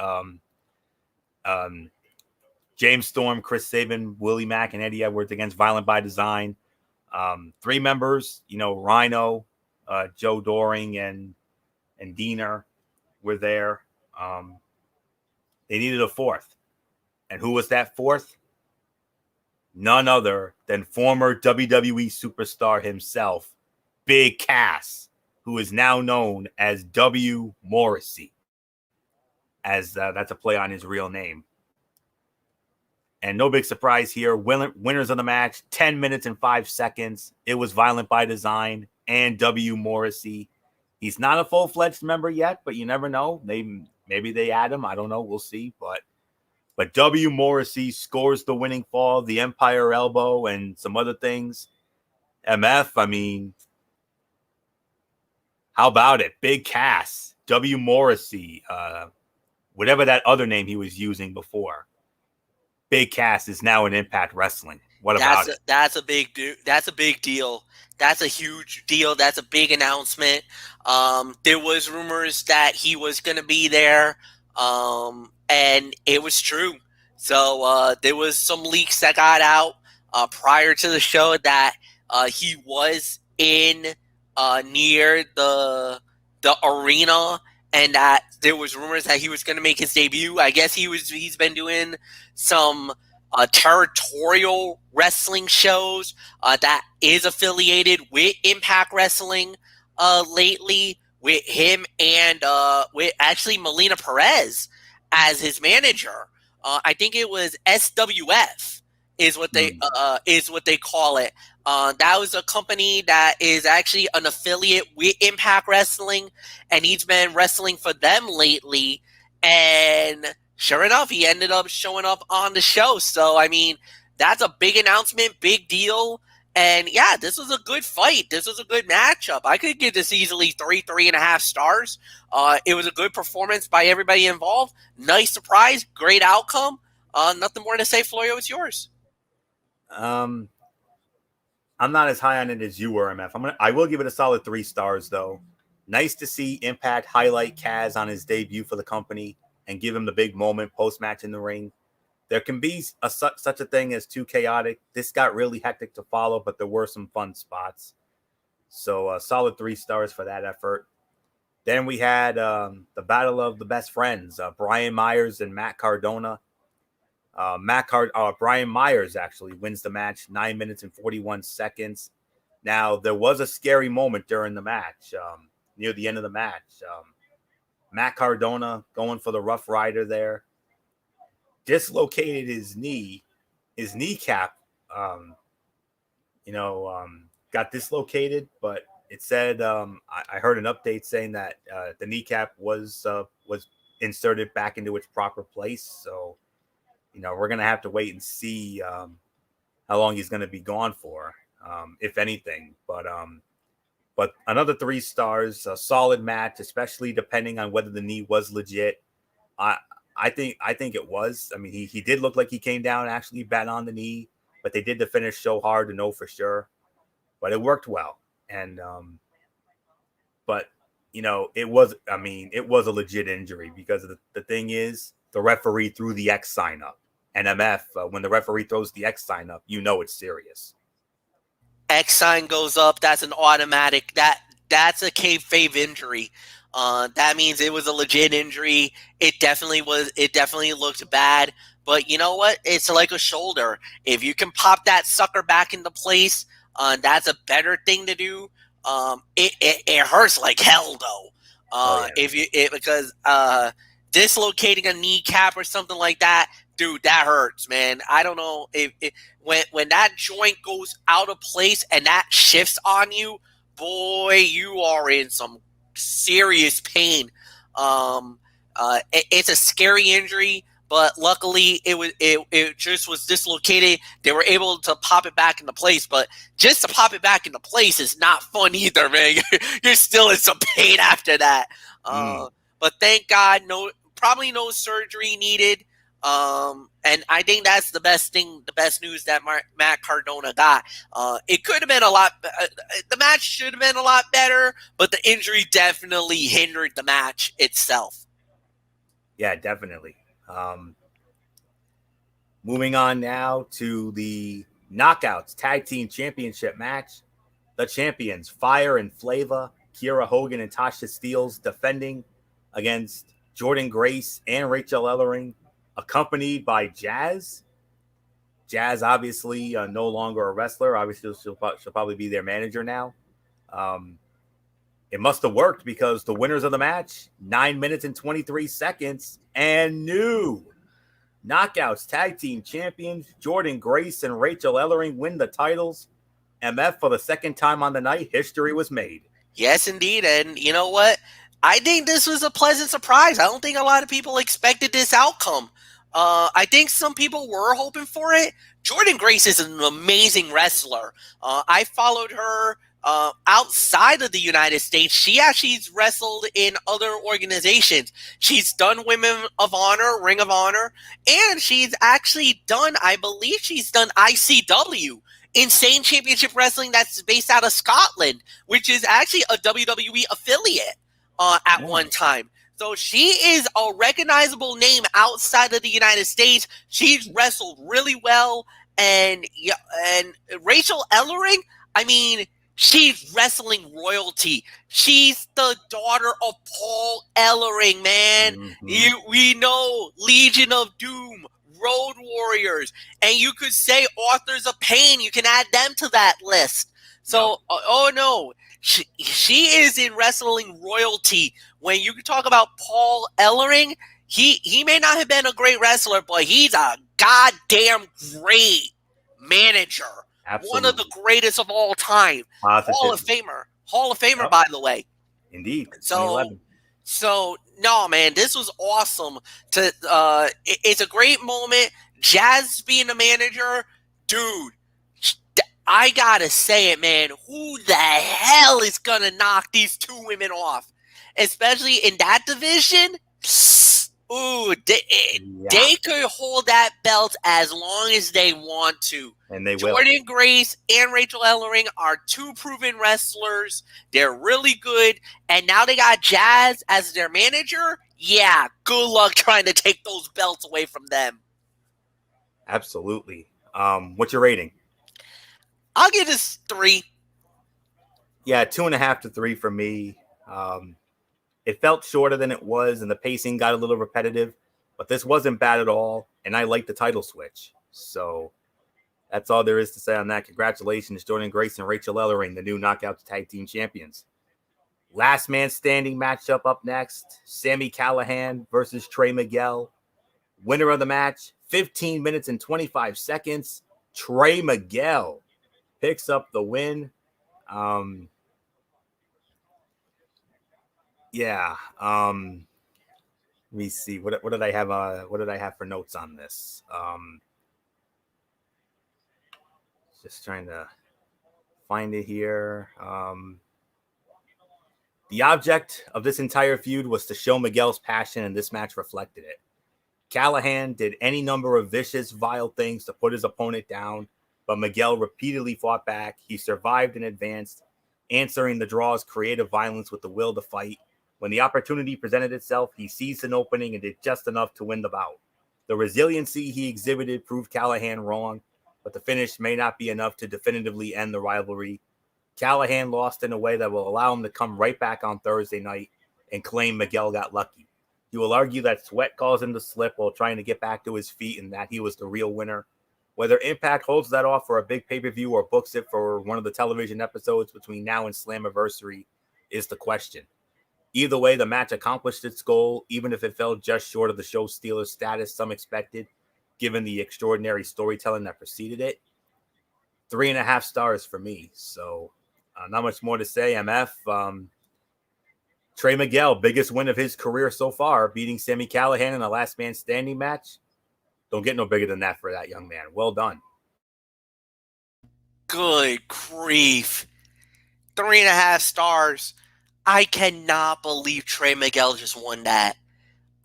James Storm, Chris Sabin, Willie Mack, and Eddie Edwards against Violent by Design. 3 members, Rhino, Joe Doring, and Diener were there. They needed a 4th. And who was that 4th? None other than former WWE superstar himself, Big Cass, who is now known as W. Morrissey, as that's a play on his real name. And no big surprise here. Winners of the match, 10 minutes and 5 seconds. It was Violent by Design and W. Morrissey. He's not a full-fledged member yet, but you never know. Maybe they add him. I don't know. We'll see. But W. Morrissey scores the winning fall, the Empire Elbow, and some other things. MF, I mean, how about it? Big Cass, W. Morrissey, whatever that other name he was using before. Big Cass is now in Impact Wrestling. What about it? That's a big deal. That's a huge deal. That's a big announcement. There was rumors that he was going to be there, and it was true. So there was some leaks that got out prior to the show that he was in near the arena, and that there was rumors that he was going to make his debut. I guess he's been doing some territorial wrestling shows that is affiliated with Impact Wrestling lately, with him and with actually Melina Perez as his manager. I think it was SWF is what they call it. That was a company that is actually an affiliate with Impact Wrestling, and he's been wrestling for them lately. And sure enough, he ended up showing up on the show. So, I mean, that's a big announcement, big deal. And yeah, this was a good fight. This was a good matchup. I could give this easily 3.5 stars. It was a good performance by everybody involved. Nice surprise, great outcome. Nothing more to say. Florio, it's yours. I'm not as high on it as you were, MF. I will give it a solid 3 stars, though. Nice to see Impact highlight Kaz on his debut for the company and give him the big moment post-match in the ring. There can be such a thing as too chaotic. This got really hectic to follow, but there were some fun spots. So a solid 3 stars for that effort. Then we had the Battle of the Best Friends, Brian Myers and Matt Cardona. Brian Myers actually wins the match, 9 minutes and 41 seconds. Now, there was a scary moment during the match, near the end of the match. Matt Cardona going for the Rough Rider there. Dislocated his kneecap, got dislocated, but it said, I heard an update saying that the kneecap was inserted back into its proper place. So, we're going to have to wait and see how long he's going to be gone for, if anything. But another 3 stars, a solid match, especially depending on whether the knee was legit. I think it was. I mean, he did look like he came down and actually bat on the knee, but they did the finish so hard to know for sure. But it worked well. And it was a legit injury because the thing is, the referee threw the X sign up. And MF, when the referee throws the X sign up, it's serious. X sign goes up. That's an automatic. That's a kayfabe injury. That means it was a legit injury. It definitely was. It definitely looked bad. But you know what? It's like a shoulder. If you can pop that sucker back into place, that's a better thing to do. It hurts like hell though. Because dislocating a kneecap or something like that, dude, that hurts, man. I don't know when that joint goes out of place and that shifts on you, boy, you are in some serious pain. It's a scary injury, but luckily it just was dislocated. They were able to pop it back into place, but just to pop it back into place is not fun either, man. You're still in some pain after that. But thank God, no probably no surgery needed. And I think that's the best news that Matt Cardona got. It could have been the match should have been a lot better, but the injury definitely hindered the match itself. Yeah, definitely. Moving on now to the Knockouts Tag Team Championship match. The champions, Fire and Flava, Kiera Hogan and Tasha Steelz, defending against Jordynne Grace and Rachel Ellering, accompanied by Jazz. Jazz, obviously, no longer a wrestler. Obviously, she'll probably be their manager now. It must have worked because the winners of the match, 9 minutes and 23 seconds, and new Knockouts Tag Team Champions, Jordynne Grace and Rachel Ellering win the titles. MF, for the second time on the night, history was made. Yes, indeed. And you know what? I think this was a pleasant surprise. I don't think a lot of people expected this outcome. I think some people were hoping for it. Jordynne Grace is an amazing wrestler. I followed her outside of the United States. She actually's wrestled in other organizations. She's done Women of Honor, Ring of Honor, and she's actually done, I believe she's done ICW, Insane Championship Wrestling, that's based out of Scotland, which is actually a WWE affiliate at one time. So she is a recognizable name outside of the United States. She's wrestled really well. And Rachel Ellering, I mean, she's wrestling royalty. She's the daughter of Paul Ellering, man. Mm-hmm. We know Legion of Doom, Road Warriors, and you could say Authors of Pain. You can add them to that list. So, she is in wrestling royalty. When you talk about Paul Ellering, he may not have been a great wrestler, but he's a goddamn great manager. Absolutely. One of the greatest of all time. Hall of Famer, by the way. Indeed. So no, man, this was awesome. It's a great moment. Jazz being a manager, dude. I gotta say it, man. Who the hell is gonna knock these two women off, especially in that division? Ooh, they could hold that belt as long as they want to. And they will. Jordynne Grace and Rachel Ellering are two proven wrestlers. They're really good. And now they got Jazz as their manager. Yeah, good luck trying to take those belts away from them. Absolutely. What's your rating? I'll give this 3. Yeah, 2.5 to 3 for me. It felt shorter than it was, and the pacing got a little repetitive, but this wasn't bad at all, and I like the title switch. So that's all there is to say on that. Congratulations, Jordynne Grace and Rachel Ellering, the new Knockouts Tag Team Champions. Last man standing matchup up next, Sammy Callahan versus Trey Miguel. Winner of the match, 15 minutes and 25 seconds. Trey Miguel picks up the win. Let me see. What did I have? What did I have for notes on this? Just trying to find it here. The object of this entire feud was to show Miguel's passion, and this match reflected it. Callahan did any number of vicious, vile things to put his opponent down, but Miguel repeatedly fought back. He survived and advanced, answering the draw's creative violence with the will to fight. When the opportunity presented itself, he seized an opening and did just enough to win the bout. The resiliency he exhibited proved Callahan wrong, but the finish may not be enough to definitively end the rivalry. Callahan lost in a way that will allow him to come right back on Thursday night and claim Miguel got lucky. He will argue that sweat caused him to slip while trying to get back to his feet and that he was the real winner. Whether Impact holds that off for a big pay-per-view or books it for one of the television episodes between now and Slammiversary is the question. Either way, the match accomplished its goal, even if it fell just short of the show stealer status some expected, given the extraordinary storytelling that preceded it. 3.5 stars for me. So not much more to say. MF, Trey Miguel, biggest win of his career so far, beating Sammy Callahan in a last man standing match. Don't get no bigger than that for that young man. Well done. Good grief. 3.5 stars. I cannot believe Trey Miguel just won that.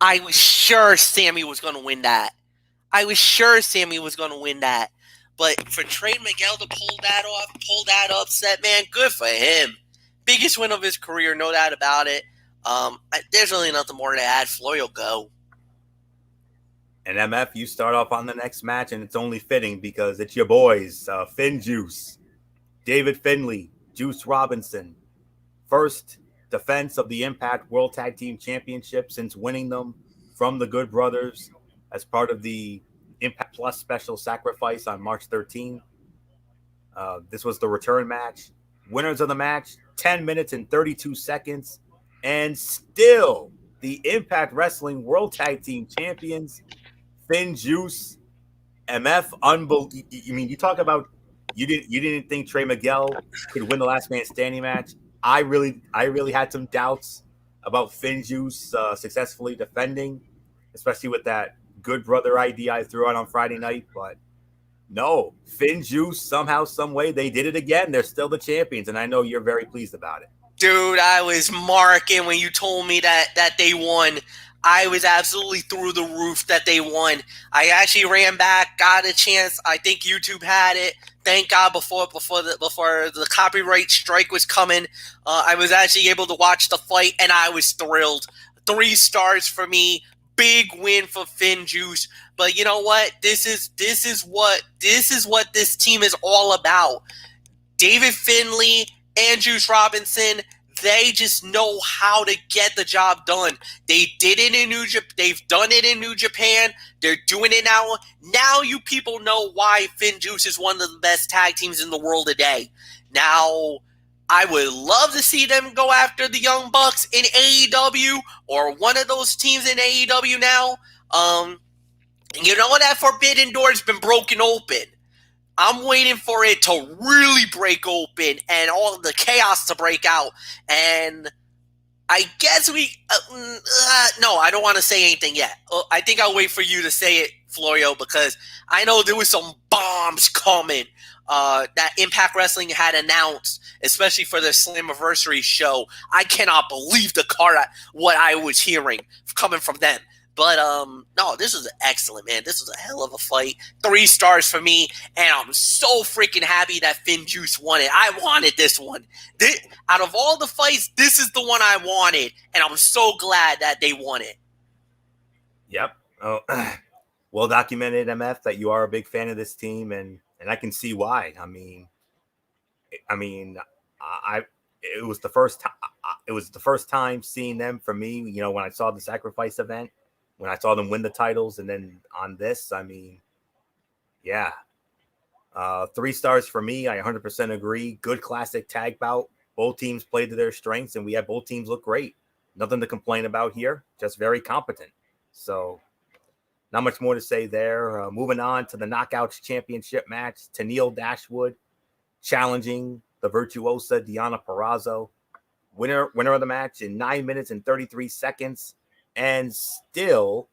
I was sure Sammy was going to win that. But for Trey Miguel to pull that off, pull that upset, man, good for him. Biggest win of his career, no doubt about it. There's really nothing more to add. Floyd, go. And MF, you start off on the next match, and it's only fitting because it's your boys, Finn Juice, David Finlay, Juice Robinson. First defense of the Impact World Tag Team Championship since winning them from the Good Brothers as part of the Impact Plus special sacrifice on March 13. This was the return match. Winners of the match, 10 minutes and 32 seconds. And still the Impact Wrestling World Tag Team Champions, Finn Juice, MF. I mean, you talk about you didn't think Trey Miguel could win the last man standing match. I really had some doubts about Finn Juice successfully defending, especially with that Good Brother idea I threw out on Friday night. But no, Finn Juice, somehow, some way, they did it again. They're still the champions, and I know you're very pleased about it. Dude, I was marking when you told me that they won. I was absolutely through the roof that they won. I actually ran back, got a chance. I think YouTube had it. Thank God before the copyright strike was coming, I was actually able to watch the fight, and I was thrilled. 3 stars for me. Big win for Finn Juice. But you know what? This is what this team is all about. David Finlay and Juice Robinson, they just know how to get the job done. They did it in New Japan. They've done it in New Japan. They're doing it now. Now you people know why Finn Juice is one of the best tag teams in the world today. Now, I would love to see them go after the Young Bucks in AEW or one of those teams in AEW now. You know that forbidden door has been broken open. I'm waiting for it to really break open and all the chaos to break out. And I guess no, I don't want to say anything yet. I think I'll wait for you to say it, Florio, because I know there was some bombs coming that Impact Wrestling had announced, especially for the Slammiversary show. I cannot believe what I was hearing coming from them. But, no, this was excellent, man. This was a hell of a fight. 3 stars for me, and I'm so freaking happy that Finn Juice won it. I wanted this one. Out of all the fights, this is the one I wanted, and I'm so glad that they won it. Yep. Oh, well documented, MF, that you are a big fan of this team, and I can see why. It was the first time seeing them for me, you know, when I saw the Sacrifice event. When I saw them win the titles, and then on this, I mean, yeah. 3 stars for me. I 100% agree. Good classic tag bout. Both teams played to their strengths, and we had both teams look great. Nothing to complain about here. Just very competent. So, not much more to say there. Moving on to the Knockouts Championship match. Tenille Dashwood challenging the virtuosa Deonna Purrazzo. Winner of the match in 9 minutes and 33 seconds. And still,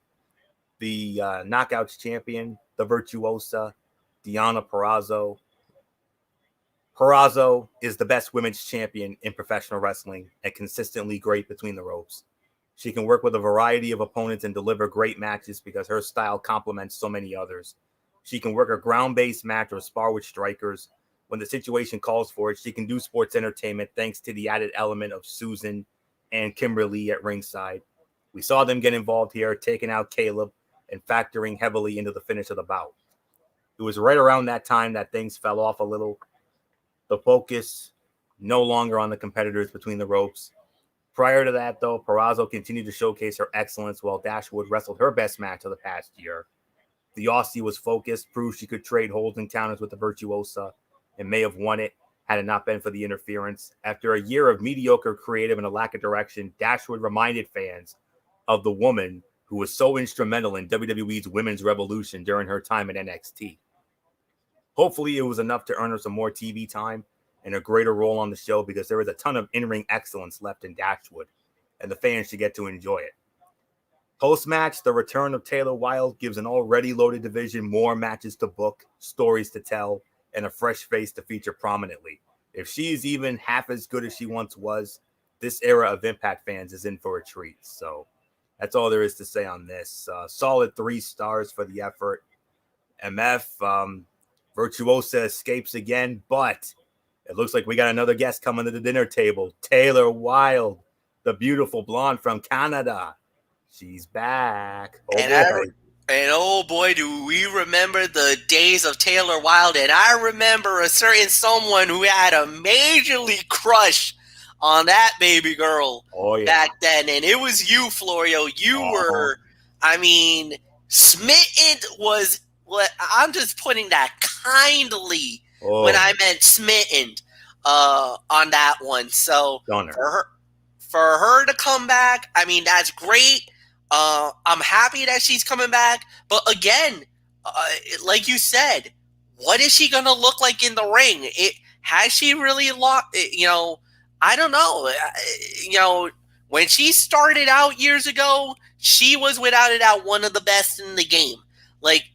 the Knockouts champion, the virtuosa, Deonna Purrazzo. Purrazzo is the best women's champion in professional wrestling and consistently great between the ropes. She can work with a variety of opponents and deliver great matches because her style complements so many others. She can work a ground-based match or spar with strikers. When the situation calls for it, she can do sports entertainment thanks to the added element of Susan and Kimberly at ringside. We saw them get involved here, taking out Caleb and factoring heavily into the finish of the bout. It was right around that time that things fell off a little. The focus no longer on the competitors between the ropes. Prior to that, though, Purrazzo continued to showcase her excellence while Dashwood wrestled her best match of the past year. The Aussie was focused, proved she could trade holds and counters with the virtuosa, and may have won it had it not been for the interference. After a year of mediocre creative and a lack of direction, Dashwood reminded fans of the woman who was so instrumental in WWE's women's revolution during her time at NXT. Hopefully, it was enough to earn her some more TV time and a greater role on the show because there is a ton of in-ring excellence left in Dashwood, and the fans should get to enjoy it. Post-match, the return of Taylor Wilde gives an already loaded division more matches to book, stories to tell, and a fresh face to feature prominently. If she is even half as good as she once was, this era of Impact fans is in for a treat. So, That's all there is to say on this. Solid 3 stars for the effort. MF, Virtuosa escapes again, but it looks like we got another guest coming to the dinner table. Taylor Wilde, the beautiful blonde from Canada. She's back. Oh, boy. And oh boy, do we remember the days of Taylor Wilde. And I remember a certain someone who had a majorly crush on that baby girl back then. And it was you, Florio. You were, I mean, smitten was what I'm just putting that kindly when I meant smitten on that one. So for her to come back, I mean, that's great. I'm happy that she's coming back. But again, like you said, what is she going to look like in the ring? Has she really lost? I don't know. When she started out years ago, she was without a doubt one of the best in the game. Like,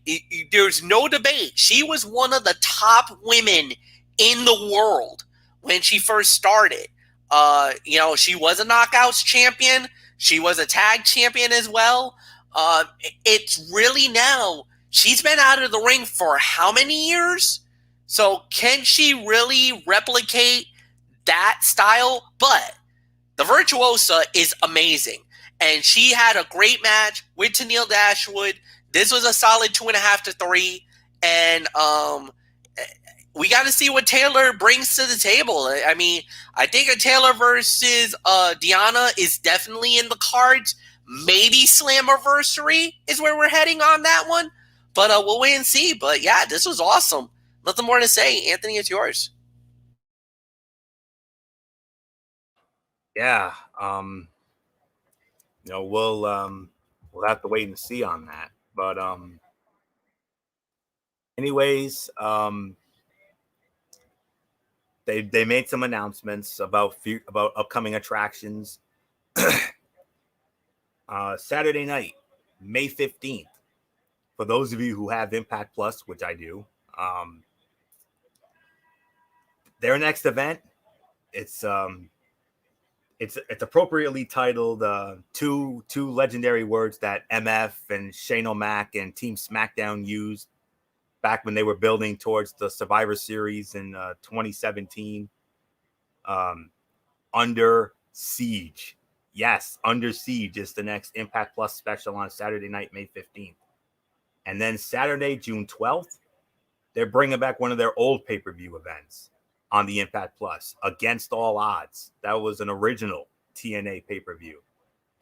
there's no debate. She was one of the top women in the world when she first started. She was a Knockouts champion. She was a tag champion as well. It's really now, she's been out of the ring for how many years? So can she really replicate that style? But the Virtuosa is amazing. And she had a great match with Tennille Dashwood. This was a solid 2.5 to 3. And we got to see what Taylor brings to the table. I mean, I think a Taylor versus Deonna is definitely in the cards. Maybe Slammiversary is where we're heading on that one. But we'll wait and see. But yeah, this was awesome. Nothing more to say. Anthony, it's yours. Yeah. We'll have to wait and see on that. But anyways, they made some announcements about upcoming attractions. Saturday night, May 15th. For those of you who have Impact Plus, which I do, their next event, it's appropriately titled two legendary words that MF and Shane O'Mac and Team SmackDown used back when they were building towards the Survivor Series in 2017. Under Siege. Yes, Under Siege is the next Impact Plus special on Saturday night, May 15th. And then Saturday, June 12th, they're bringing back one of their old pay-per-view events on the Impact Plus, Against All Odds. That was an original TNA pay-per-view.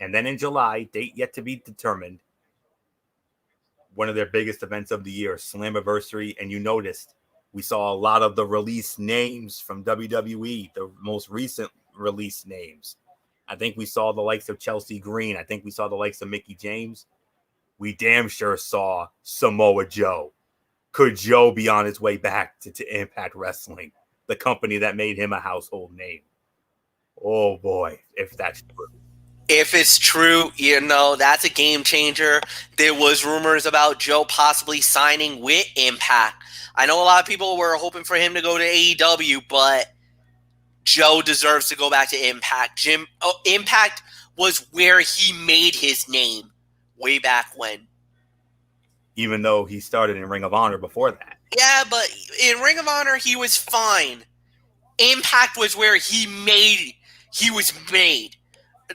And then in July, date yet to be determined, one of their biggest events of the year, Slammiversary. And you noticed we saw a lot of the release names from WWE, the most recent release names. I think we saw the likes of Chelsea Green. I think we saw the likes of Mickie James. We damn sure saw Samoa Joe. Could Joe be on his way back to Impact Wrestling, the company that made him a household name? Oh, boy, if that's true. If it's true, that's a game changer. There was rumors about Joe possibly signing with Impact. I know a lot of people were hoping for him to go to AEW, but Joe deserves to go back to Impact. Impact was where he made his name way back when. Even though he started in Ring of Honor before that. Yeah, but in Ring of Honor, he was fine. Impact was where he was made.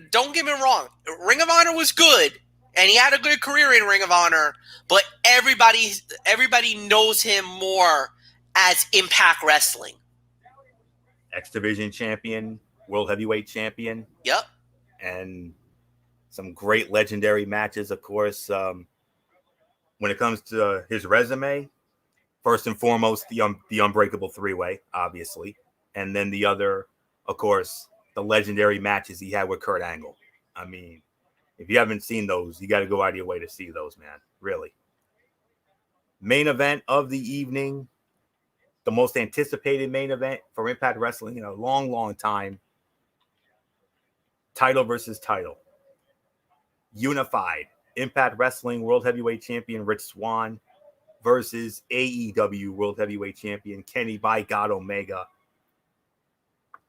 Don't get me wrong. Ring of Honor was good, and he had a good career in Ring of Honor, but everybody knows him more as Impact Wrestling. X Division champion, World Heavyweight champion. Yep. And some great legendary matches, of course. When it comes to his resume, first and foremost, the Unbreakable Three-Way, obviously. And then the other, of course, the legendary matches he had with Kurt Angle. I mean, if you haven't seen those, you got to go out of your way to see those, man. Really. Main event of the evening, the most anticipated main event for Impact Wrestling in a long, long time. Title versus title. Unified. Impact Wrestling World Heavyweight Champion Rich Swann versus AEW World Heavyweight Champion Kenny by God Omega.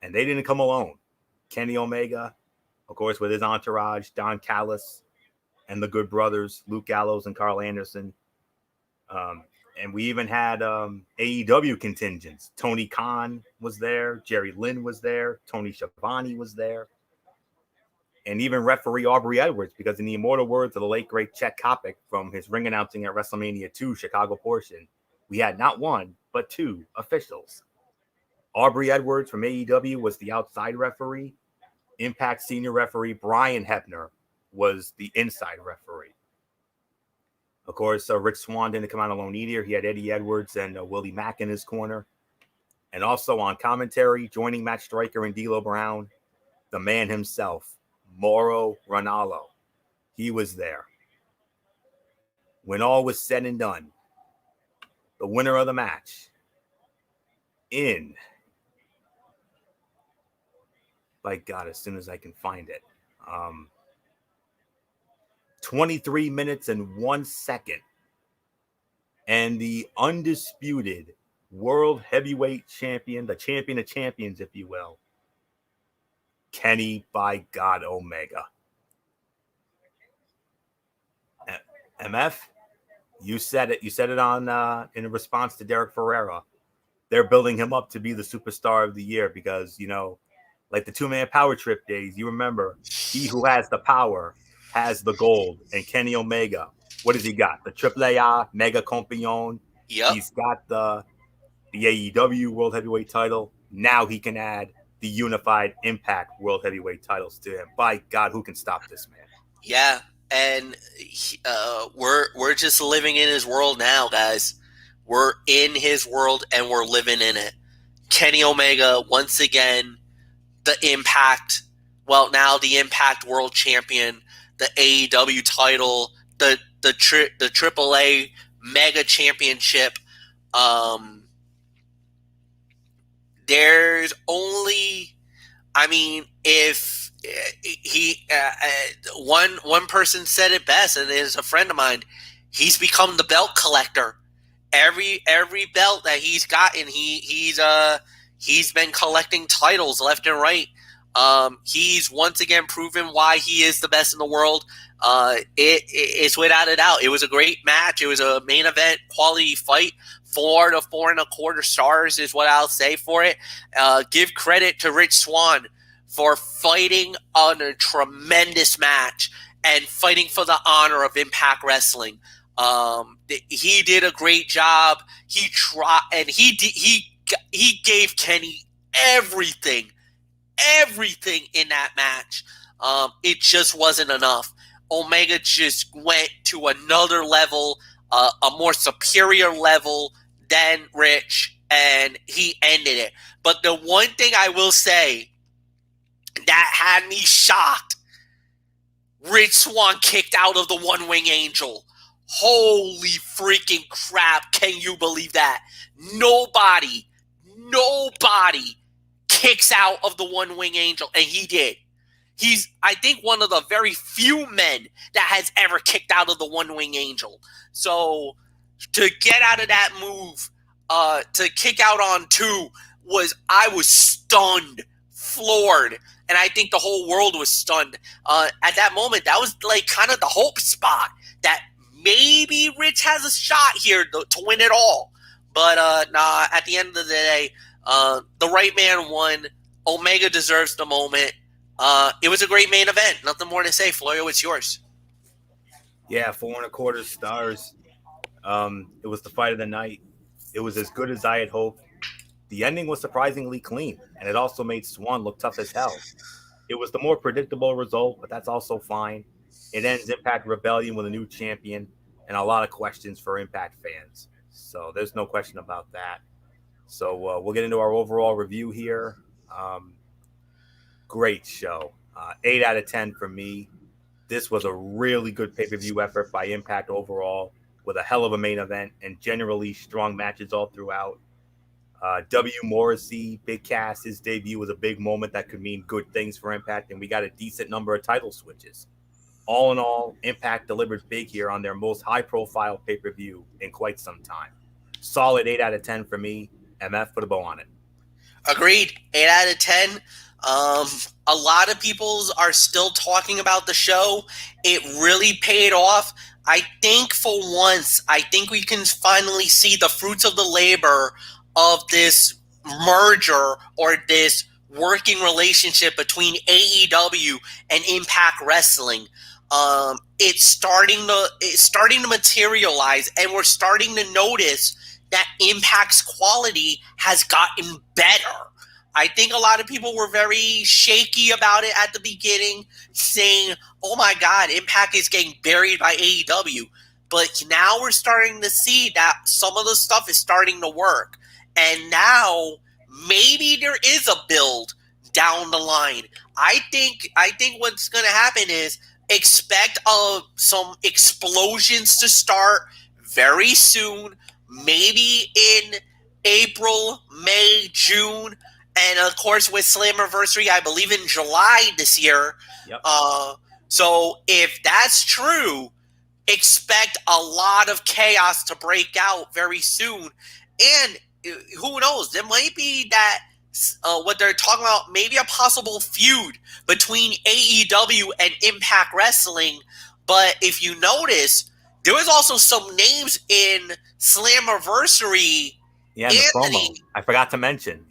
And they didn't come alone. Kenny Omega, of course, with his entourage, Don Callis, and the Good Brothers, Luke Gallows and Carl Anderson. And we even had AEW contingents. Tony Khan was there. Jerry Lynn was there. Tony Schiavone was there. And even referee Aubrey Edwards, because in the immortal words of the late, great Chet Kopic from his ring announcing at WrestleMania 2 Chicago portion, we had not one, but two officials. Aubrey Edwards from AEW was the outside referee. Impact senior referee Brian Hebner was the inside referee. Of course, Rich Swann didn't come out alone either. He had Eddie Edwards and Willie Mack in his corner. And also on commentary, joining Matt Striker and D'Lo Brown, the man himself, Mauro Ranallo. He was there. When all was said and done, the winner of the match in, by God, as soon as I can find it, 23 minutes and 1 second, and the undisputed world heavyweight champion, the champion of champions, if you will, Kenny by God Omega. MF, you said it. You said it on in response to Derek Ferreira. They're building him up to be the superstar of the year because, you know, like the two-man power trip days, you remember, he who has the power has the gold. And Kenny Omega, what has he got? The AAA Mega Campeon. Yep. He's got the AEW World Heavyweight title. Now he can add the Unified Impact World Heavyweight titles to him. By God, who can stop this man? Yeah, and we're just living in his world now, guys. We're in his world and we're living in it. Kenny Omega, once again, the Impact, well, now the Impact World Champion, the AEW title, the AAA Mega Championship. There's only, I mean, if he, one person said it best, and it is a friend of mine. He's become the belt collector. Every belt that he's gotten, he's been collecting titles left and right. He's once again proven why he is the best in the world. It's without a doubt. It was a great match. It was a main event quality fight. 4 to 4.25 stars is what I'll say for it. Give credit to Rich Swann for fighting on a tremendous match and fighting for the honor of Impact Wrestling. He did a great job. He tried, and he gave Kenny everything in that match. It just wasn't enough. Omega just went to another level, a more superior level than Rich, and he ended it. But the one thing I will say that had me shocked, Rich Swann kicked out of the One Wing Angel. Holy freaking crap. Can you believe that? Nobody kicks out of the One Wing Angel, and he did. He's, I think, one of the very few men that has ever kicked out of the One Wing Angel. So to get out of that move, to kick out on 2, I was stunned, floored, and I think the whole world was stunned. At that moment, that was like kind of the hope spot that maybe Rich has a shot here to win it all. But nah, at the end of the day, the right man won. Omega deserves the moment. It was a great main event. Nothing more to say. Florio, it's yours. Yeah, 4.25 stars. It was the fight of the night. It was as good as I had hoped. The ending was surprisingly clean, and it also made Swann look tough as hell. It was the more predictable result, but that's also fine. It ends Impact Rebellion with a new champion and a lot of questions for Impact fans. So there's no question about that. So we'll get into our overall review here. Great show. 8 out of 10 for me. This was a really good pay-per-view effort by Impact overall, with a hell of a main event and generally strong matches all throughout. W. Morrissey, Big Cass, his debut was a big moment that could mean good things for Impact, and we got a decent number of title switches. All in all, Impact delivered big here on their most high-profile pay-per-view in quite some time. Solid 8 out of 10 for me. MF, put a bow on it. Agreed. 8 out of 10. A lot of people are still talking about the show. It really paid off. I think for once, we can finally see the fruits of the labor of this merger or this working relationship between AEW and Impact Wrestling. It's starting to materialize, and we're starting to notice that Impact's quality has gotten better. I think a lot of people were very shaky about it at the beginning, saying, oh my God, Impact is getting buried by AEW. But now we're starting to see that some of the stuff is starting to work. And now maybe there is a build down the line. I think what's going to happen is expect some explosions to start very soon, maybe in April, May, June. And of course, with Slammiversary, I believe in July this year. Yep. So if that's true, expect a lot of chaos to break out very soon. And who knows? There might be that what they're talking about, maybe a possible feud between AEW and Impact Wrestling. But if you notice, there was also some names in Slammiversary. Yeah, in the promo. I forgot to mention.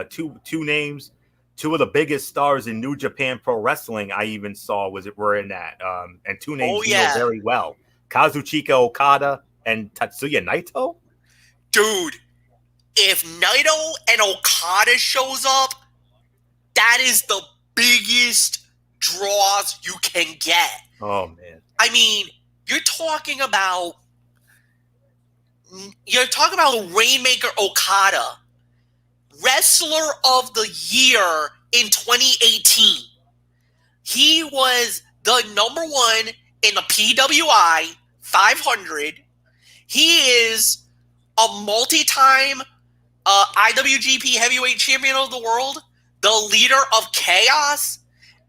Two names, two of the biggest stars in New Japan Pro Wrestling. I even saw were in that, and two names you know very well: Kazuchika Okada and Tatsuya Naito. Dude, if Naito and Okada shows up, that is the biggest draws you can get. Oh man! I mean, you're talking about Rainmaker Okada, Wrestler of the Year in 2018. He was the number one in the PWI 500. He is a multi-time IWGP Heavyweight Champion of the World, the leader of Chaos,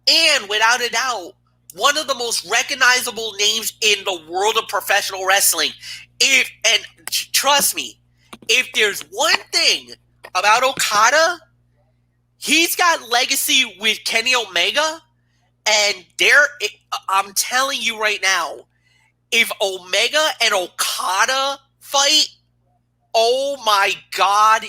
and without a doubt, one of the most recognizable names in the world of professional wrestling. And trust me, if there's one thing about Okada, he's got legacy with Kenny Omega, and I'm telling you right now, if Omega and Okada fight, oh my God,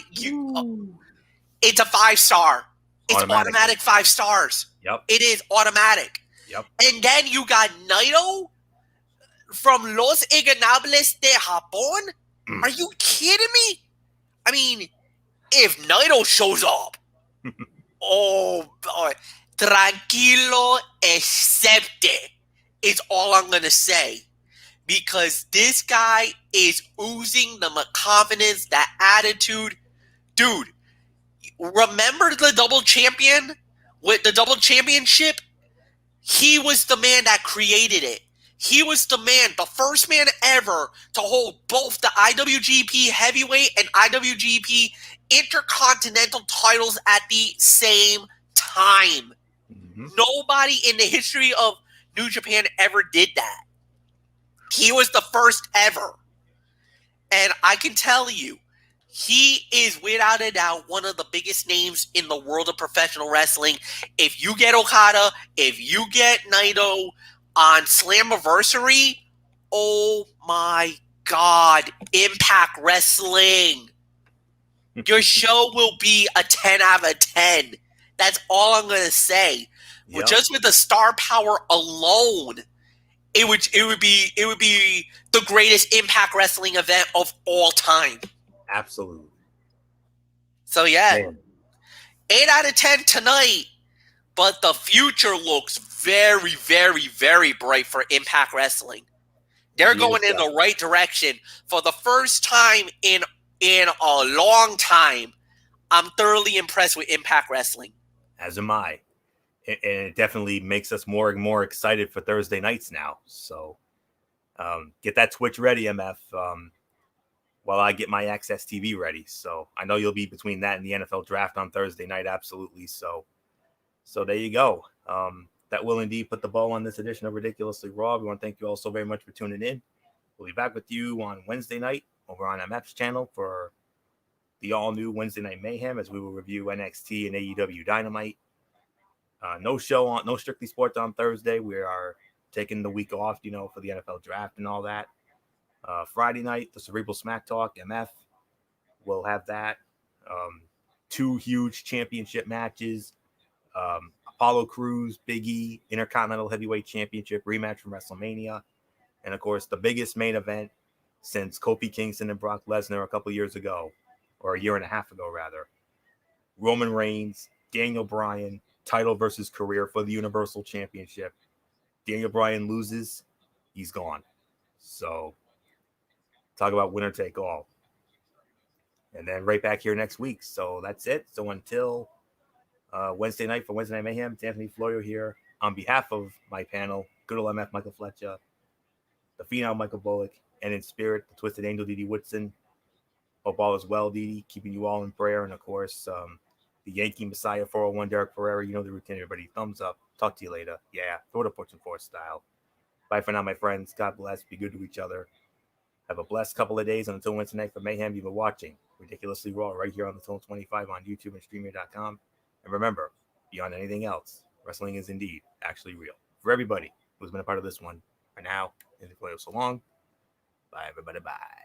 it's a 5-star. It's automatic 5 stars. Yep. It is automatic. Yep. And then you got Naito from Los Ignobles de Japón. Are you kidding me? I mean, if Naito shows up, oh boy, tranquilo excepte is all I'm going to say. Because this guy is oozing the confidence, that attitude. Dude, remember the double champion with the double championship? He was the man that created it. He was the first man ever to hold both the IWGP Heavyweight and IWGP Intercontinental titles at the same time. Mm-hmm. Nobody in the history of New Japan ever did that. He was the first ever. And I can tell you, he is without a doubt one of the biggest names in the world of professional wrestling. If you get Okada, if you get Naito on Slammiversary, oh my God, Impact Wrestling. Your show will be a 10 out of 10. That's all I'm going to say. Yep. Well, just with the star power alone, it would be the greatest Impact Wrestling event of all time. Absolutely. So yeah, man. 8 out of 10 tonight, but the future looks very, very, very bright for Impact Wrestling. They're going in the right direction for the first time in a long time. I'm thoroughly impressed with Impact Wrestling. As am I. And it definitely makes us more and more excited for Thursday nights now. So get that Twitch ready, MF, while I get my Access TV ready. So I know you'll be between that and the NFL draft on Thursday night. Absolutely. So there you go. That will indeed put the bow on this edition of Ridiculously Raw. We want to thank you all so very much for tuning in. We'll be back with you on Wednesday night over on MF's channel for the all-new Wednesday Night Mayhem as we will review NXT and AEW Dynamite. No Strictly Sports on Thursday. We are taking the week off, for the NFL draft and all that. Friday night, the Cerebral Smack Talk, MF. We'll have that. 2 huge championship matches. Apollo Crews, Big E, Intercontinental Heavyweight Championship rematch from WrestleMania. And, of course, the biggest main event since Kofi Kingston and Brock Lesnar a couple years ago, or a year and a half ago, rather. Roman Reigns, Daniel Bryan, title versus career for the Universal Championship. Daniel Bryan loses, he's gone. So, talk about winner take all. And then right back here next week. So, that's it. So, until Wednesday night for Wednesday Night Mayhem, it's Anthony Florio here on behalf of my panel, good old MF Michael Fletcher, the Phenom Michael Bullock, and in spirit, the Twisted Angel Didi Woodson. Hope all is well, Didi. Keeping you all in prayer. And, of course, the Yankee Messiah 401 Derek Ferrera. You know the routine, everybody. Thumbs up. Talk to you later. Yeah, throw the Fortune 4 style. Bye for now, my friends. God bless. Be good to each other. Have a blessed couple of days. And until Wednesday night for Mayhem, you've been watching Ridiculously Raw right here on the Tone 25 on YouTube and StreamYard.com. And remember, beyond anything else, wrestling is indeed actually real. For everybody who's been a part of this one, for now, Anthony Florio, so long. Bye, everybody. Bye.